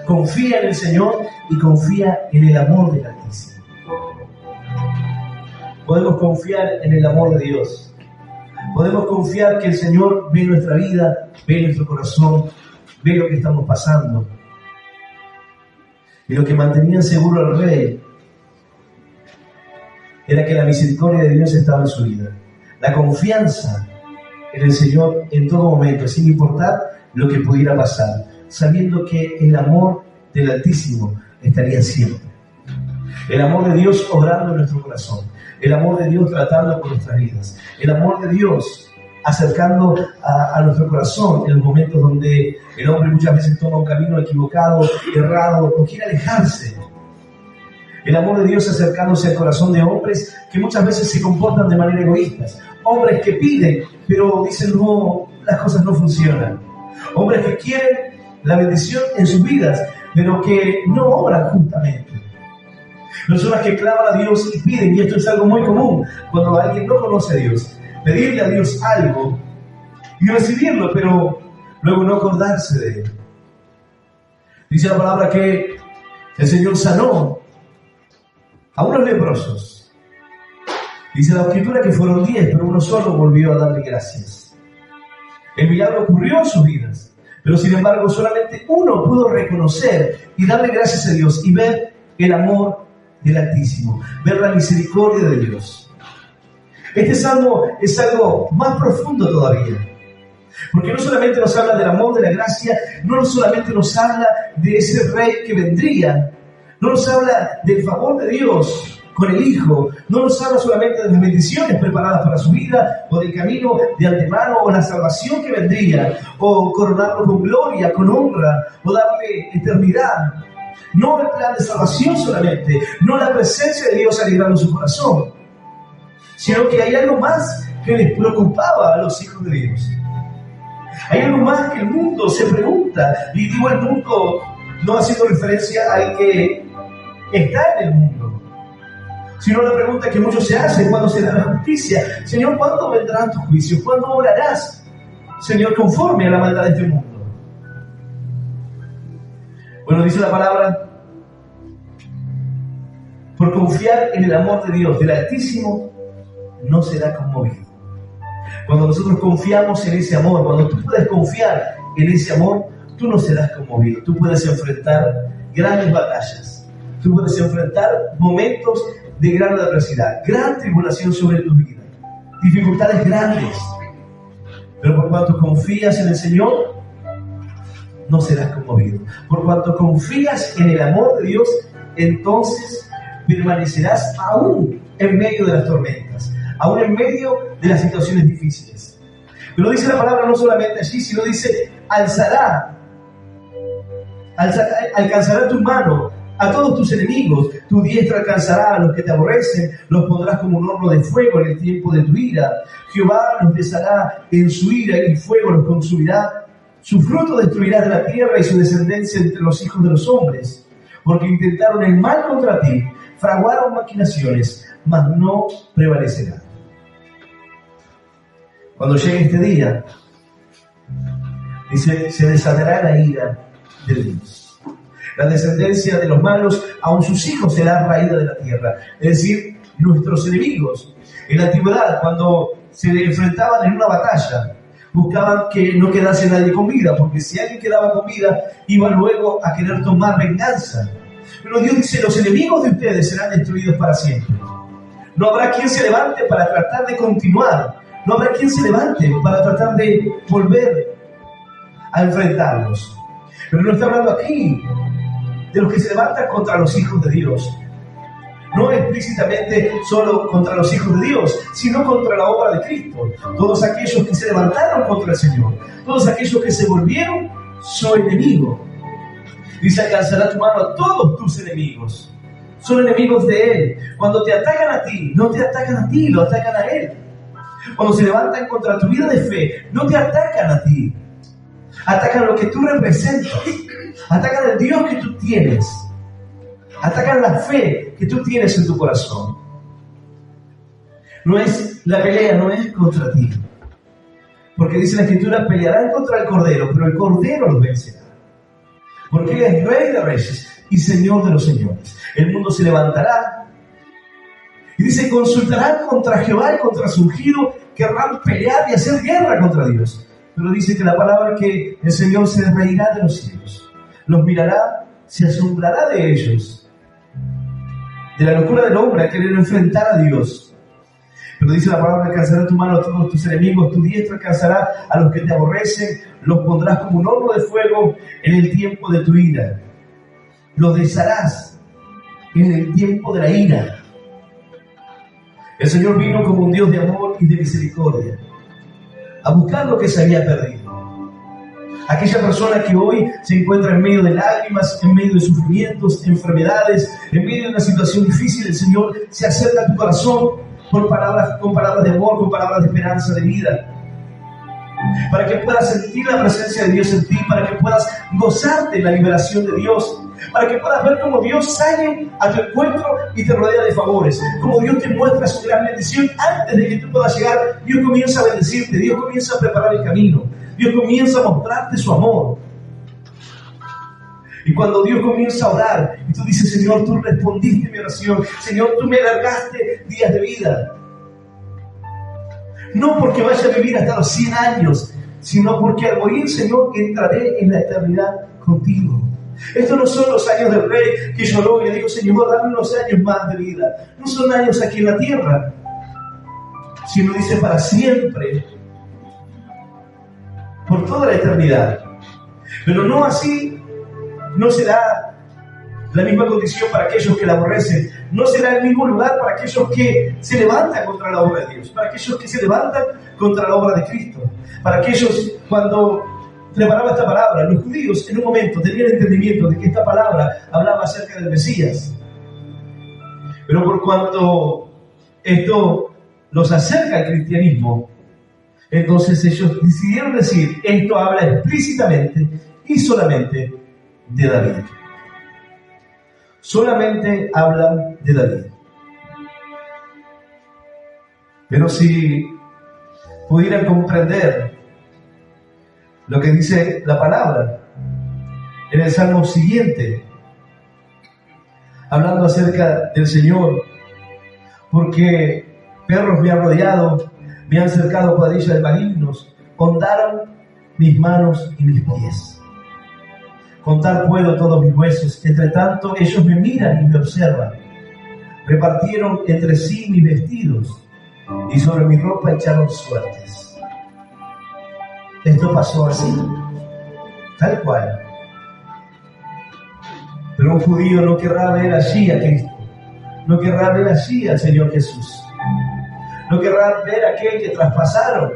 Confía en el Señor y confía en el amor del Altísimo. Podemos confiar en el amor de Dios. Podemos confiar que el Señor ve nuestra vida, ve nuestro corazón, ve lo que estamos pasando. Y lo que mantenía seguro al Rey era que la misericordia de Dios estaba en su vida. La confianza en el Señor en todo momento, sin importar lo que pudiera pasar, sabiendo que el amor del Altísimo estaría siempre. El amor de Dios obrando en nuestro corazón. El amor de Dios tratando con nuestras vidas. El amor de Dios acercando a nuestro corazón en los momentos donde el hombre muchas veces toma un camino equivocado, errado, o quiere alejarse. El amor de Dios acercándose al corazón de hombres que muchas veces se comportan de manera egoísta. Hombres que piden, pero dicen, no, las cosas no funcionan. Hombres que quieren la bendición en sus vidas, pero que no obran justamente. Personas que claman a Dios y piden, y esto es algo muy común cuando alguien no conoce a Dios, pedirle a Dios algo y recibirlo, pero luego no acordarse de él. Dice la palabra que el Señor sanó a unos leprosos. Dice la Escritura que fueron 10, pero uno solo volvió a darle gracias. El milagro ocurrió en sus vidas, pero sin embargo solamente uno pudo reconocer y darle gracias a Dios y ver el amor del Altísimo, ver la misericordia de Dios. Este salmo es algo más profundo todavía, porque no solamente nos habla del amor, de la gracia, no solamente nos habla de ese rey que vendría, no nos habla del favor de Dios con el Hijo, no nos habla solamente de las bendiciones preparadas para su vida, o del camino de antemano, o la salvación que vendría, o coronarlo con gloria, con honra, o darle eternidad. No el plan de salvación solamente, no la presencia de Dios alegrando su corazón, sino que hay algo más que les preocupaba a los hijos de Dios. Hay algo más que el mundo se pregunta, y digo el mundo no haciendo referencia al que está en el mundo, sino la pregunta que muchos se hacen: ¿cuándo será la justicia? Señor, ¿cuándo vendrán tus juicios? ¿Cuándo obrarás, Señor, conforme a la maldad de este mundo? Bueno, dice la palabra: por confiar en el amor de Dios, del Altísimo, no será conmovido. Cuando nosotros confiamos en ese amor, cuando tú puedes confiar en ese amor, tú no serás conmovido. Tú puedes enfrentar grandes batallas. Tú puedes enfrentar momentos de gran adversidad, gran tribulación sobre tu vida, dificultades grandes. Pero por cuanto confías en el Señor, no serás conmovido. Por cuanto confías en el amor de Dios, entonces permanecerás aún en medio de las tormentas, aún en medio de las situaciones difíciles. Pero dice la palabra no solamente allí, sino dice: alcanzará tu mano a todos tus enemigos, tu diestra alcanzará a los que te aborrecen, los pondrás como un horno de fuego en el tiempo de tu ira. Jehová los deshará en su ira y el fuego los consumirá. Su fruto destruirá de la tierra y su descendencia entre los hijos de los hombres, porque intentaron el mal contra ti, fraguaron maquinaciones, mas no prevalecerán. Cuando llegue este día, dice, se desatará la ira de Dios. La descendencia de los malos, aun sus hijos, será raída de la tierra. Es decir, nuestros enemigos. En la antigüedad, cuando se enfrentaban en una batalla, buscaban que no quedase nadie con vida, porque si alguien quedaba con vida, iba luego a querer tomar venganza. Pero Dios dice: los enemigos de ustedes serán destruidos para siempre. No habrá quien se levante para tratar de continuar. No habrá quien se levante para tratar de volver a enfrentarlos. Pero no está hablando aquí de los que se levantan contra los hijos de Dios. No explícitamente solo contra los hijos de Dios, sino contra la obra de Cristo. Todos aquellos que se levantaron contra el Señor, todos aquellos que se volvieron su enemigo. Dice: alcanzará tu mano a todos tus enemigos. Son enemigos de Él. Cuando te atacan a ti, no te atacan a ti, lo atacan a Él. Cuando se levantan contra tu vida de fe, no te atacan a ti. Atacan lo que tú representas. Atacan el Dios que tú tienes. Atacan la fe que tú tienes en tu corazón. No es la pelea, no es contra ti. Porque dice la Escritura: pelearán contra el Cordero, pero el Cordero los vencerá. Porque Él es Rey de Reyes y Señor de los Señores. El mundo se levantará. Y dice: consultarán contra Jehová y contra su ungido, querrán pelear y hacer guerra contra Dios. Pero dice que la palabra que el Señor se reirá de los cielos, los mirará, se asombrará de ellos, de la locura del hombre a querer enfrentar a Dios. Pero dice la palabra: alcanzará tu mano a todos tus enemigos, tu diestra alcanzará a los que te aborrecen, los pondrás como un horno de fuego en el tiempo de tu ira. Los desharás en el tiempo de la ira. El Señor vino como un Dios de amor y de misericordia, a buscar lo que se había perdido. Aquella persona que hoy se encuentra en medio de lágrimas, en medio de sufrimientos, enfermedades, en medio de una situación difícil, el Señor se acerca a tu corazón con palabras de amor, con palabras de esperanza, de vida. para que puedas sentir la presencia de Dios en ti, para que puedas gozarte de la liberación de Dios, para que puedas ver cómo Dios sale a tu encuentro y te rodea de favores, como Dios te muestra su gran bendición antes de que tú puedas llegar. Dios comienza a bendecirte, Dios comienza a preparar el camino, Dios comienza a mostrarte su amor. Y cuando Dios comienza a orar y tú dices: Señor, tú respondiste mi oración, Señor, tú me alargaste días de vida, no porque vaya a vivir hasta los 100 años, sino porque al morir, Señor, entraré en la eternidad contigo. Estos no son los años del rey que lloró y le dijo: Señor, dame unos años más de vida. No son años aquí en la tierra, sino dice para siempre, por toda la eternidad. Pero no así, no será la misma condición para aquellos que la aborrecen, no será el mismo lugar para aquellos que se levantan contra la obra de Dios, para aquellos que se levantan contra la obra de Cristo, para aquellos. Cuando preparaba esta palabra, los judíos en un momento tenían entendimiento de que esta palabra hablaba acerca del Mesías, pero por cuanto esto los acerca al cristianismo, entonces ellos decidieron decir: esto habla explícitamente y solamente de David. Solamente habla de David. Pero si pudieran comprender lo que dice la palabra en el salmo siguiente, hablando acerca del Señor, porque perros me han rodeado, me han cercado cuadrillas de malignos, hondaron mis manos y mis pies. Contar puedo todos mis huesos, entre tanto ellos me miran y me observan. Repartieron entre sí mis vestidos y sobre mi ropa echaron suertes. Esto pasó así, tal cual. Pero un judío no querrá ver allí a Cristo, no querrá ver allí al Señor Jesús, no querrá ver a aquel que traspasaron,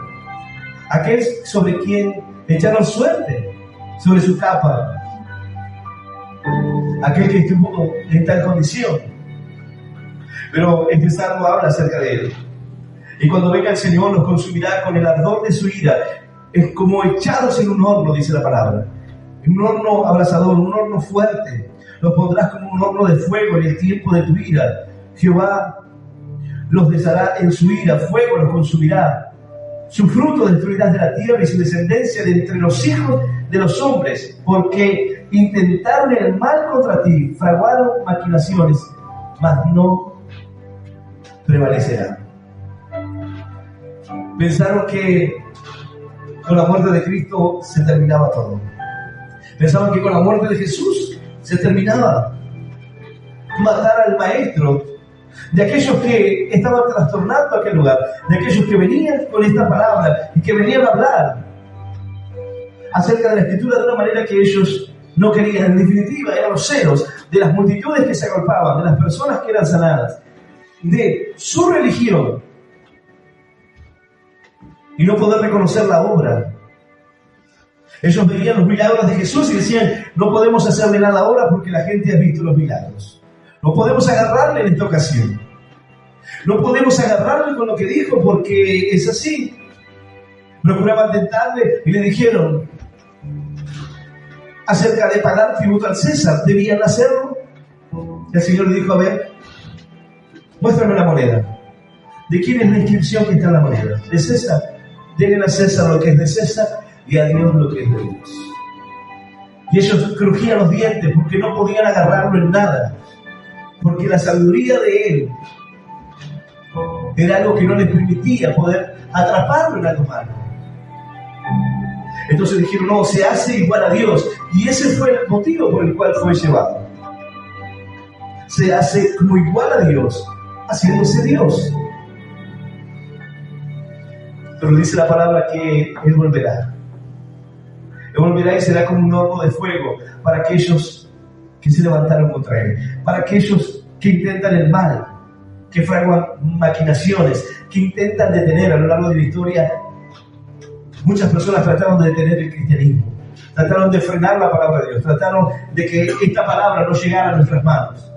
aquel sobre quien echaron suerte, sobre su capa, aquel que estuvo en tal condición. Pero este salmo habla acerca de él. Y cuando venga el Señor los consumirá con el ardor de su ira, es como echados en un horno, dice la palabra, en un horno abrasador, un horno fuerte. Los pondrás como un horno de fuego en el tiempo de tu ira. Jehová los deshará en su ira, fuego los consumirá. Su fruto destruirás de la tierra y su descendencia de entre los hijos de los hombres, porque intentaron el mal contra ti, fraguaron maquinaciones, mas no prevalecerán. Pensaron que con la muerte de Cristo se terminaba todo. Pensaban que con la muerte de Jesús se terminaba. Matar al maestro, de aquellos que estaban trastornando aquel lugar, de aquellos que venían con esta palabra y que venían a hablar acerca de la Escritura de una manera que ellos no querían. En definitiva, eran los celos de las multitudes que se agolpaban, de las personas que eran sanadas, de su religión, y no poder reconocer la obra. Ellos veían los milagros de Jesús y decían: no podemos hacerle nada ahora porque la gente ha visto los milagros. No podemos agarrarle en esta ocasión. No podemos agarrarle con lo que dijo porque es así. Procuraban tentarle y le dijeron acerca de pagar tributo al César. ¿Debían hacerlo? El Señor le dijo: a ver, muéstrame la moneda. ¿De quién es la inscripción que está en la moneda? ¿De César? Denle a César lo que es de César y a Dios lo que es de Dios. Y ellos crujían los dientes porque no podían agarrarlo en nada, porque la sabiduría de él era algo que no les permitía poder atraparlo en algo malo. Entonces dijeron: no, se hace igual a Dios. Y ese fue el motivo por el cual fue llevado. Se hace como igual a Dios, haciéndose Dios. Pero dice la palabra que Él volverá. Él volverá y será como un horno de fuego para aquellos que se levantaron contra Él, para aquellos que intentan el mal, que fraguan maquinaciones, que intentan detener. A lo largo de la historia, muchas personas trataron de detener el cristianismo, trataron de frenar la palabra de Dios, trataron de que esta palabra no llegara a nuestras manos,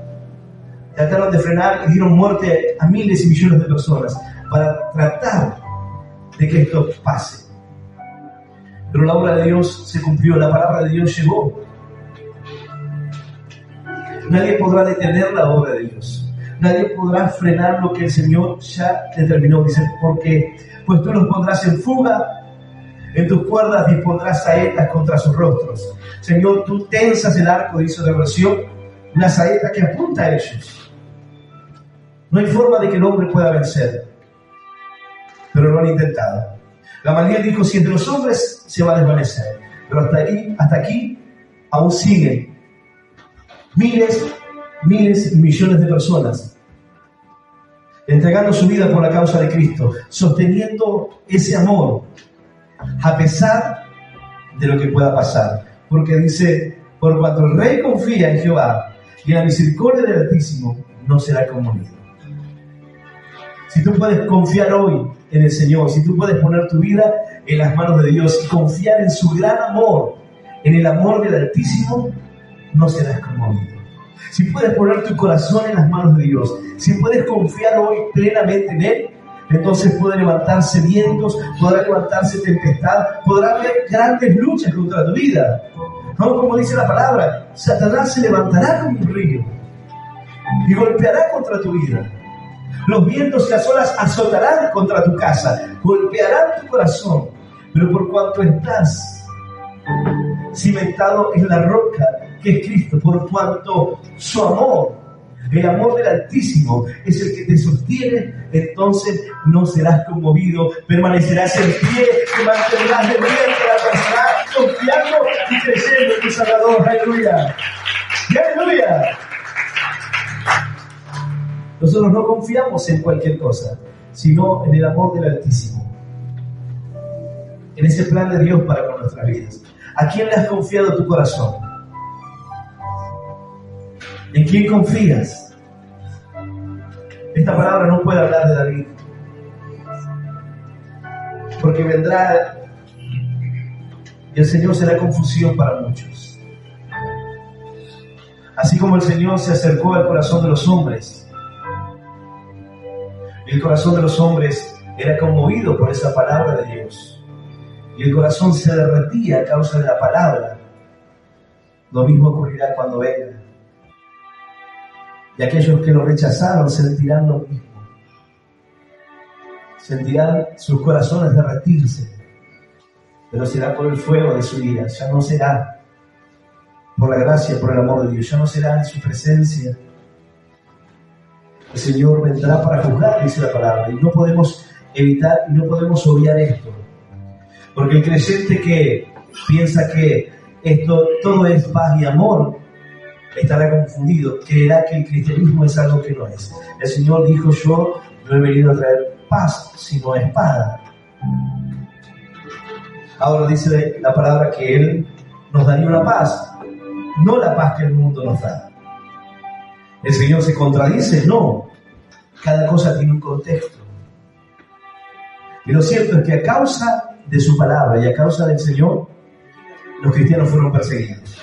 trataron de frenar y dieron muerte a miles y millones de personas para tratar de que esto pase. Pero la obra de Dios se cumplió, la palabra de Dios llegó. Nadie podrá detener la obra de Dios. Nadie podrá frenar lo que el Señor ya determinó. Dice, porque pues tú los pondrás en fuga, en tus cuerdas dispondrás saetas contra sus rostros. Señor, tú tensas el arco, dice otra versión, una saeta que apunta a ellos. No hay forma de que el hombre pueda vencer, pero lo han intentado. Gamaliel dijo, si entre los hombres se va a desvanecer, pero hasta aquí aún siguen miles y millones de personas entregando su vida por la causa de Cristo, sosteniendo ese amor a pesar de lo que pueda pasar. Porque dice, por cuanto el rey confía en Jehová y en la misericordia del Altísimo, no será conmovido. Si tú puedes confiar hoy en el Señor, si tú puedes poner tu vida en las manos de Dios y confiar en su gran amor, en el amor del Altísimo, no serás conmovido. Si puedes poner tu corazón en las manos de Dios, si puedes confiar hoy plenamente en Él, entonces puede levantarse vientos, podrá levantarse tempestad, podrá haber grandes luchas contra tu vida. ¿No? Como dice la palabra, Satanás se levantará como un río y golpeará contra tu vida. Los vientos y las olas azotarán contra tu casa, golpearán tu corazón, pero por cuanto estás cimentado en la roca que es Cristo, por cuanto su amor, el amor del Altísimo, es el que te sostiene, entonces no serás conmovido, permanecerás en pie, te mantendrás de pie, te abrazarás confiando y creyendo en tu Salvador. ¡Aleluya! ¡Aleluya! Nosotros no confiamos en cualquier cosa, sino en el amor del Altísimo, en ese plan de Dios para con nuestras vidas. ¿A quién le has confiado tu corazón? ¿En quién confías? Esta palabra no puede hablar de David, porque vendrá y el Señor será confusión para muchos. Así como el Señor se acercó al corazón de los hombres, y el corazón de los hombres era conmovido por esa palabra de Dios, y el corazón se derretía a causa de la palabra, lo mismo ocurrirá cuando venga. Y aquellos que lo rechazaron sentirán lo mismo. Sentirán sus corazones derretirse, pero será por el fuego de su ira. Ya no será por la gracia, por el amor de Dios. Ya no será en su presencia. El Señor vendrá para juzgar, dice la palabra. Y no podemos evitar y no podemos obviar esto. Porque el creyente que piensa que esto todo es paz y amor, estará confundido, creerá que el cristianismo es algo que no es. El Señor dijo, yo no he venido a traer paz, sino espada. Ahora dice la palabra que Él nos daría una paz, no la paz que el mundo nos da. ¿El Señor se contradice? No. Cada cosa tiene un contexto. Y lo cierto es que a causa de su palabra y a causa del Señor, los cristianos fueron perseguidos,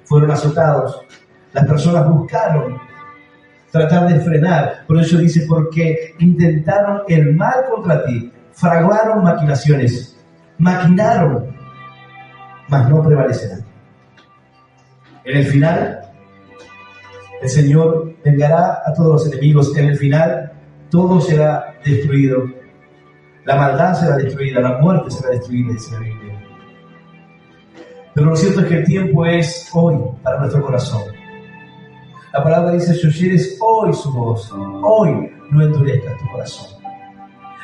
fueron azotados. Las personas buscaron tratar de frenar. Por eso dice, porque intentaron el mal contra ti, fraguaron maquinaciones, maquinaron, mas no prevalecerán. En el final, el Señor vengará a todos los enemigos. En el final, todo será destruido. La maldad será destruida, la muerte será destruida, dice la Biblia. Pero lo cierto es que el tiempo es hoy para nuestro corazón. La palabra dice, si oyeres hoy su voz, hoy no endurezcas tu corazón.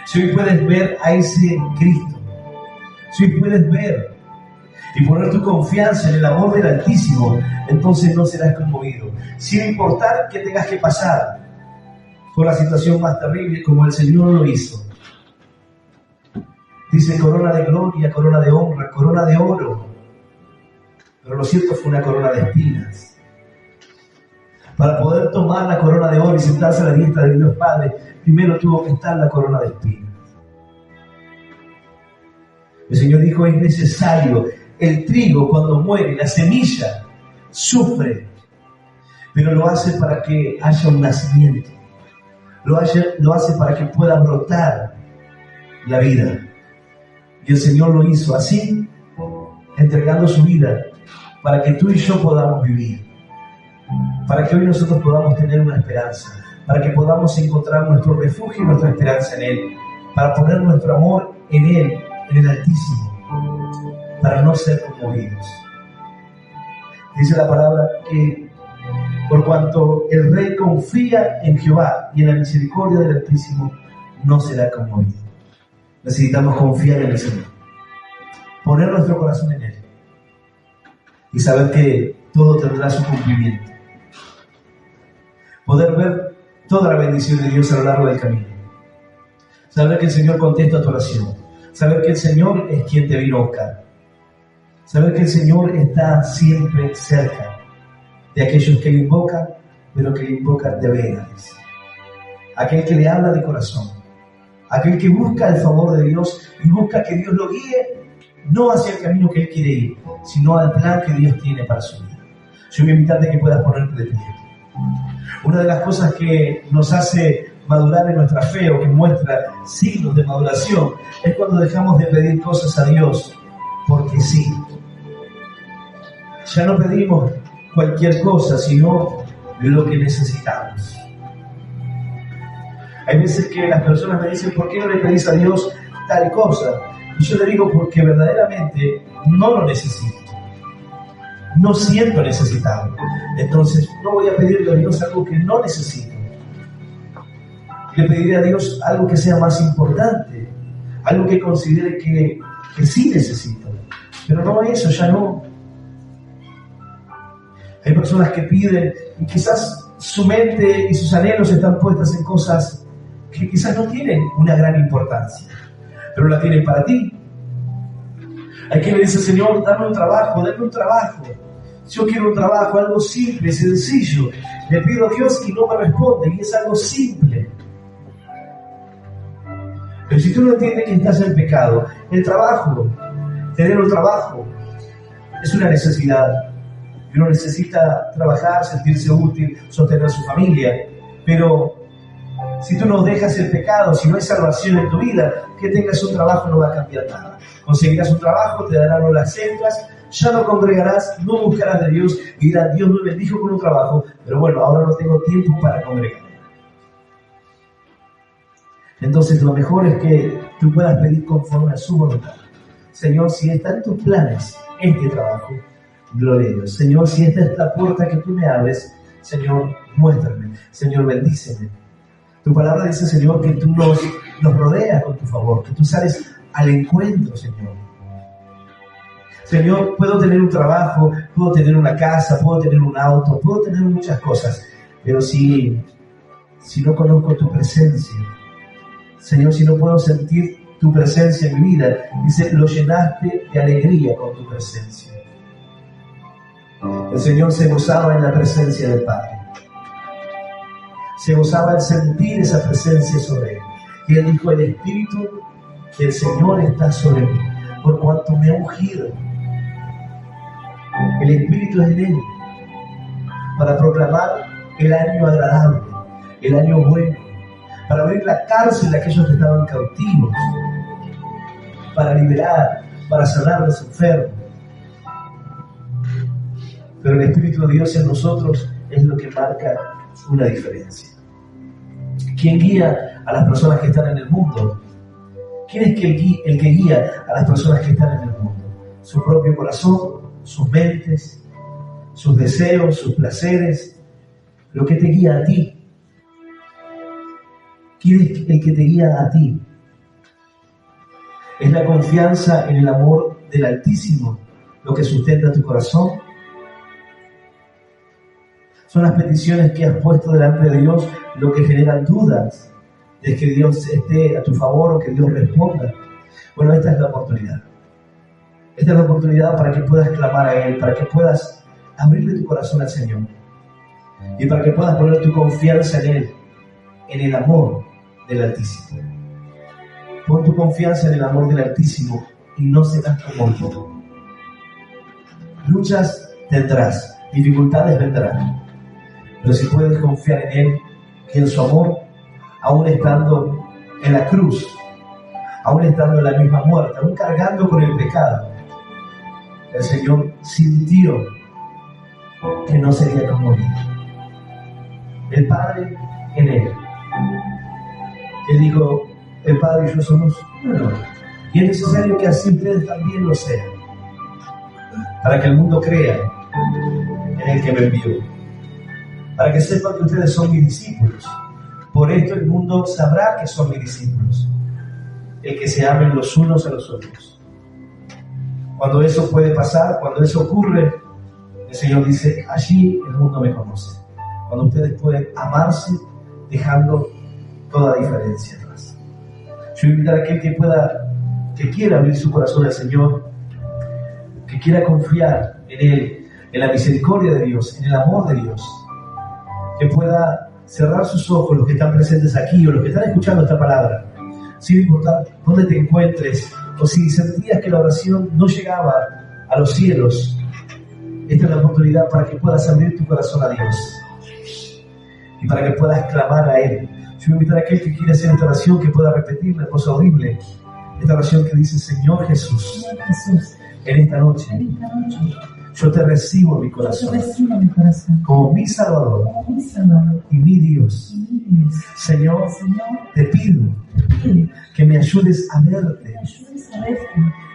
Si hoy puedes ver a ese Cristo, si hoy puedes ver y poner tu confianza en el amor del Altísimo, entonces no serás conmovido, sin importar que tengas que pasar por la situación más terrible como el Señor lo hizo. Dice corona de gloria, corona de honra, corona de oro, pero lo cierto fue una corona de espinas. Para poder tomar la corona de oro y sentarse a la diestra de Dios Padre, primero tuvo que estar la corona de espinas. El Señor dijo, es necesario. El trigo cuando muere, la semilla, sufre, pero lo hace para que haya un nacimiento. Lo hace para que pueda brotar la vida. Y el Señor lo hizo así entregando su vida para que tú y yo podamos vivir, para que hoy nosotros podamos tener una esperanza, para que podamos encontrar nuestro refugio y nuestra esperanza en Él, para poner nuestro amor en Él, en el Altísimo, para no ser conmovidos. Dice la palabra que por cuanto el rey confía en Jehová y en la misericordia del Altísimo, no será conmovido. Necesitamos confiar en el Señor, poner nuestro corazón en Él y saber que todo tendrá su cumplimiento. Poder ver toda la bendición de Dios a lo largo del camino. Saber que el Señor contesta tu oración. Saber que el Señor es quien te vino a buscar. Saber que el Señor está siempre cerca de aquellos que le invocan, pero que le invocan de veras. Aquel que le habla de corazón. Aquel que busca el favor de Dios y busca que Dios lo guíe, no hacia el camino que Él quiere ir, sino al plan que Dios tiene para su vida. Yo voy a invitarte a que puedas ponerte de pie. Una de las cosas que nos hace madurar en nuestra fe o que muestra signos de maduración es cuando dejamos de pedir cosas a Dios porque sí. Ya no pedimos cualquier cosa, sino lo que necesitamos. Hay veces que las personas me dicen, ¿por qué no le pedís a Dios tal cosa? Y yo le digo, porque verdaderamente no lo necesito. No siento necesitado. Entonces no voy a pedirle a Dios algo que no necesito. Le pediré a Dios algo que sea más importante, algo que considere que sí necesito. Pero no eso, ya no. Hay personas que piden y quizás su mente y sus anhelos están puestas en cosas que quizás no tienen una gran importancia, pero la tienen para ti. Hay quien le dice, Señor, dame un trabajo. Yo quiero un trabajo, algo simple, sencillo. Le pido a Dios y no me responde, y es algo simple. Pero si tú no entiendes que estás en pecado, el trabajo, tener un trabajo, es una necesidad. Uno necesita trabajar, sentirse útil, sostener su familia. Pero si tú no dejas el pecado, si no hay salvación en tu vida, que tengas un trabajo no va a cambiar nada. Conseguirás un trabajo, te darán horas extras, ya no congregarás, no buscarás de Dios y dirás, Dios me bendijo con un trabajo, pero bueno, ahora no tengo tiempo para congregar. Entonces lo mejor es que tú puedas pedir conforme a su voluntad. Señor, si está en tus planes este trabajo, gloria a Dios. Señor, si esta es la puerta que tú me abres, Señor, muéstrame. Señor, bendíceme. Tu palabra dice, Señor, que tú nos rodeas con tu favor, que tú sales al encuentro, Señor. Señor, puedo tener un trabajo, puedo tener una casa, puedo tener un auto, puedo tener muchas cosas, pero si no conozco tu presencia, Señor, si no puedo sentir tu presencia en mi vida, dice, lo llenaste de alegría con tu presencia. El Señor se gozaba en la presencia del Padre. Se gozaba en sentir esa presencia sobre Él. Y Él dijo, el Espíritu que el Señor está sobre mí, por cuanto me ha ungido. El Espíritu es en Él, para proclamar el año agradable, el año bueno, para abrir la cárcel de aquellos que estaban cautivos, para liberar, para sanar a los enfermos. Pero el Espíritu de Dios en nosotros es lo que marca una diferencia. ¿Quién guía a las personas que están en el mundo? ¿Quién es el que guía a las personas que están en el mundo? Su propio corazón, sus mentes, sus deseos, sus placeres, lo que te guía a ti. ¿Quién es el que te guía a ti? ¿Es la confianza en el amor del Altísimo lo que sustenta tu corazón? ¿Son las peticiones que has puesto delante de Dios lo que generan dudas de que Dios esté a tu favor o que Dios responda? Bueno, esta es la oportunidad. Esta es la oportunidad para que puedas clamar a Él, para que puedas abrirle tu corazón al Señor y para que puedas poner tu confianza en Él, en el amor del Altísimo. Pon tu confianza en el amor del Altísimo y no serás conmovido. Luchas tendrás, dificultades vendrán, pero si puedes confiar en Él y en su amor, aún estando en la cruz, aún estando en la misma muerte, aún cargando con el pecado, el Señor sintió que no sería conmovido. El Padre en él. Él dijo, el Padre y yo somos uno. Y es necesario que así ustedes también lo sean, para que el mundo crea en el que me envió, para que sepan que ustedes son mis discípulos. Por esto el mundo sabrá que son mis discípulos, el que se amen los unos a los otros. Cuando eso puede pasar, cuando eso ocurre, el Señor dice, allí el mundo me conoce. Cuando ustedes pueden amarse dejando toda diferencia atrás. Yo invito a aquel que quiera abrir su corazón al Señor, que quiera confiar en Él, en la misericordia de Dios, en el amor de Dios, que pueda cerrar sus ojos, los que están presentes aquí o los que están escuchando esta palabra, sin importar dónde te encuentres o si sentías que la oración no llegaba a los cielos. Esta es la oportunidad para que puedas abrir tu corazón a Dios y para que puedas clamar a Él. Yo voy a invitar a aquel que quiere hacer esta oración, que pueda repetirla en voz audible. Esta oración que dice, Señor Jesús, en esta noche, yo te recibo en mi corazón, como mi Salvador y mi Dios. Señor, te pido que me ayudes a verte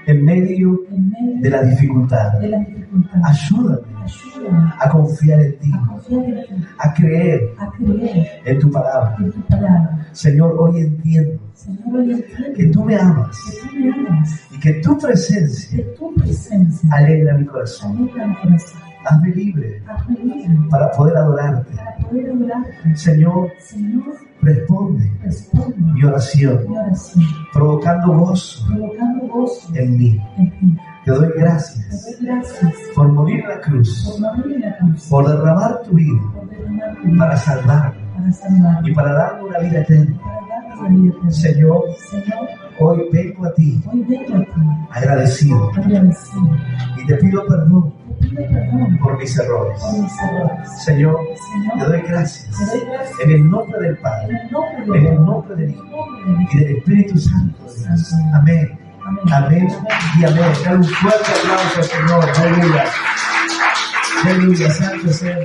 en medio de la dificultad. Ayúdame a confiar en ti, a creer en tu palabra. Señor, hoy entiendo que tú me amas y que tu presencia alegra mi corazón. Hazme libre para poder adorarte. Señor, responde mi oración, provocando gozo en mí. Te doy gracias por morir en la cruz, por derramar tu vida para salvarme y para darme una vida eterna. Señor, hoy vengo a ti agradecido y te pido perdón por mis errores. Señor, te doy gracias en el nombre del Padre, en el nombre del Hijo y del Espíritu Santo de Dios. Amén. Amén y amén. Dale un fuerte aplauso al Señor. Aleluya. Aleluya. Santo sea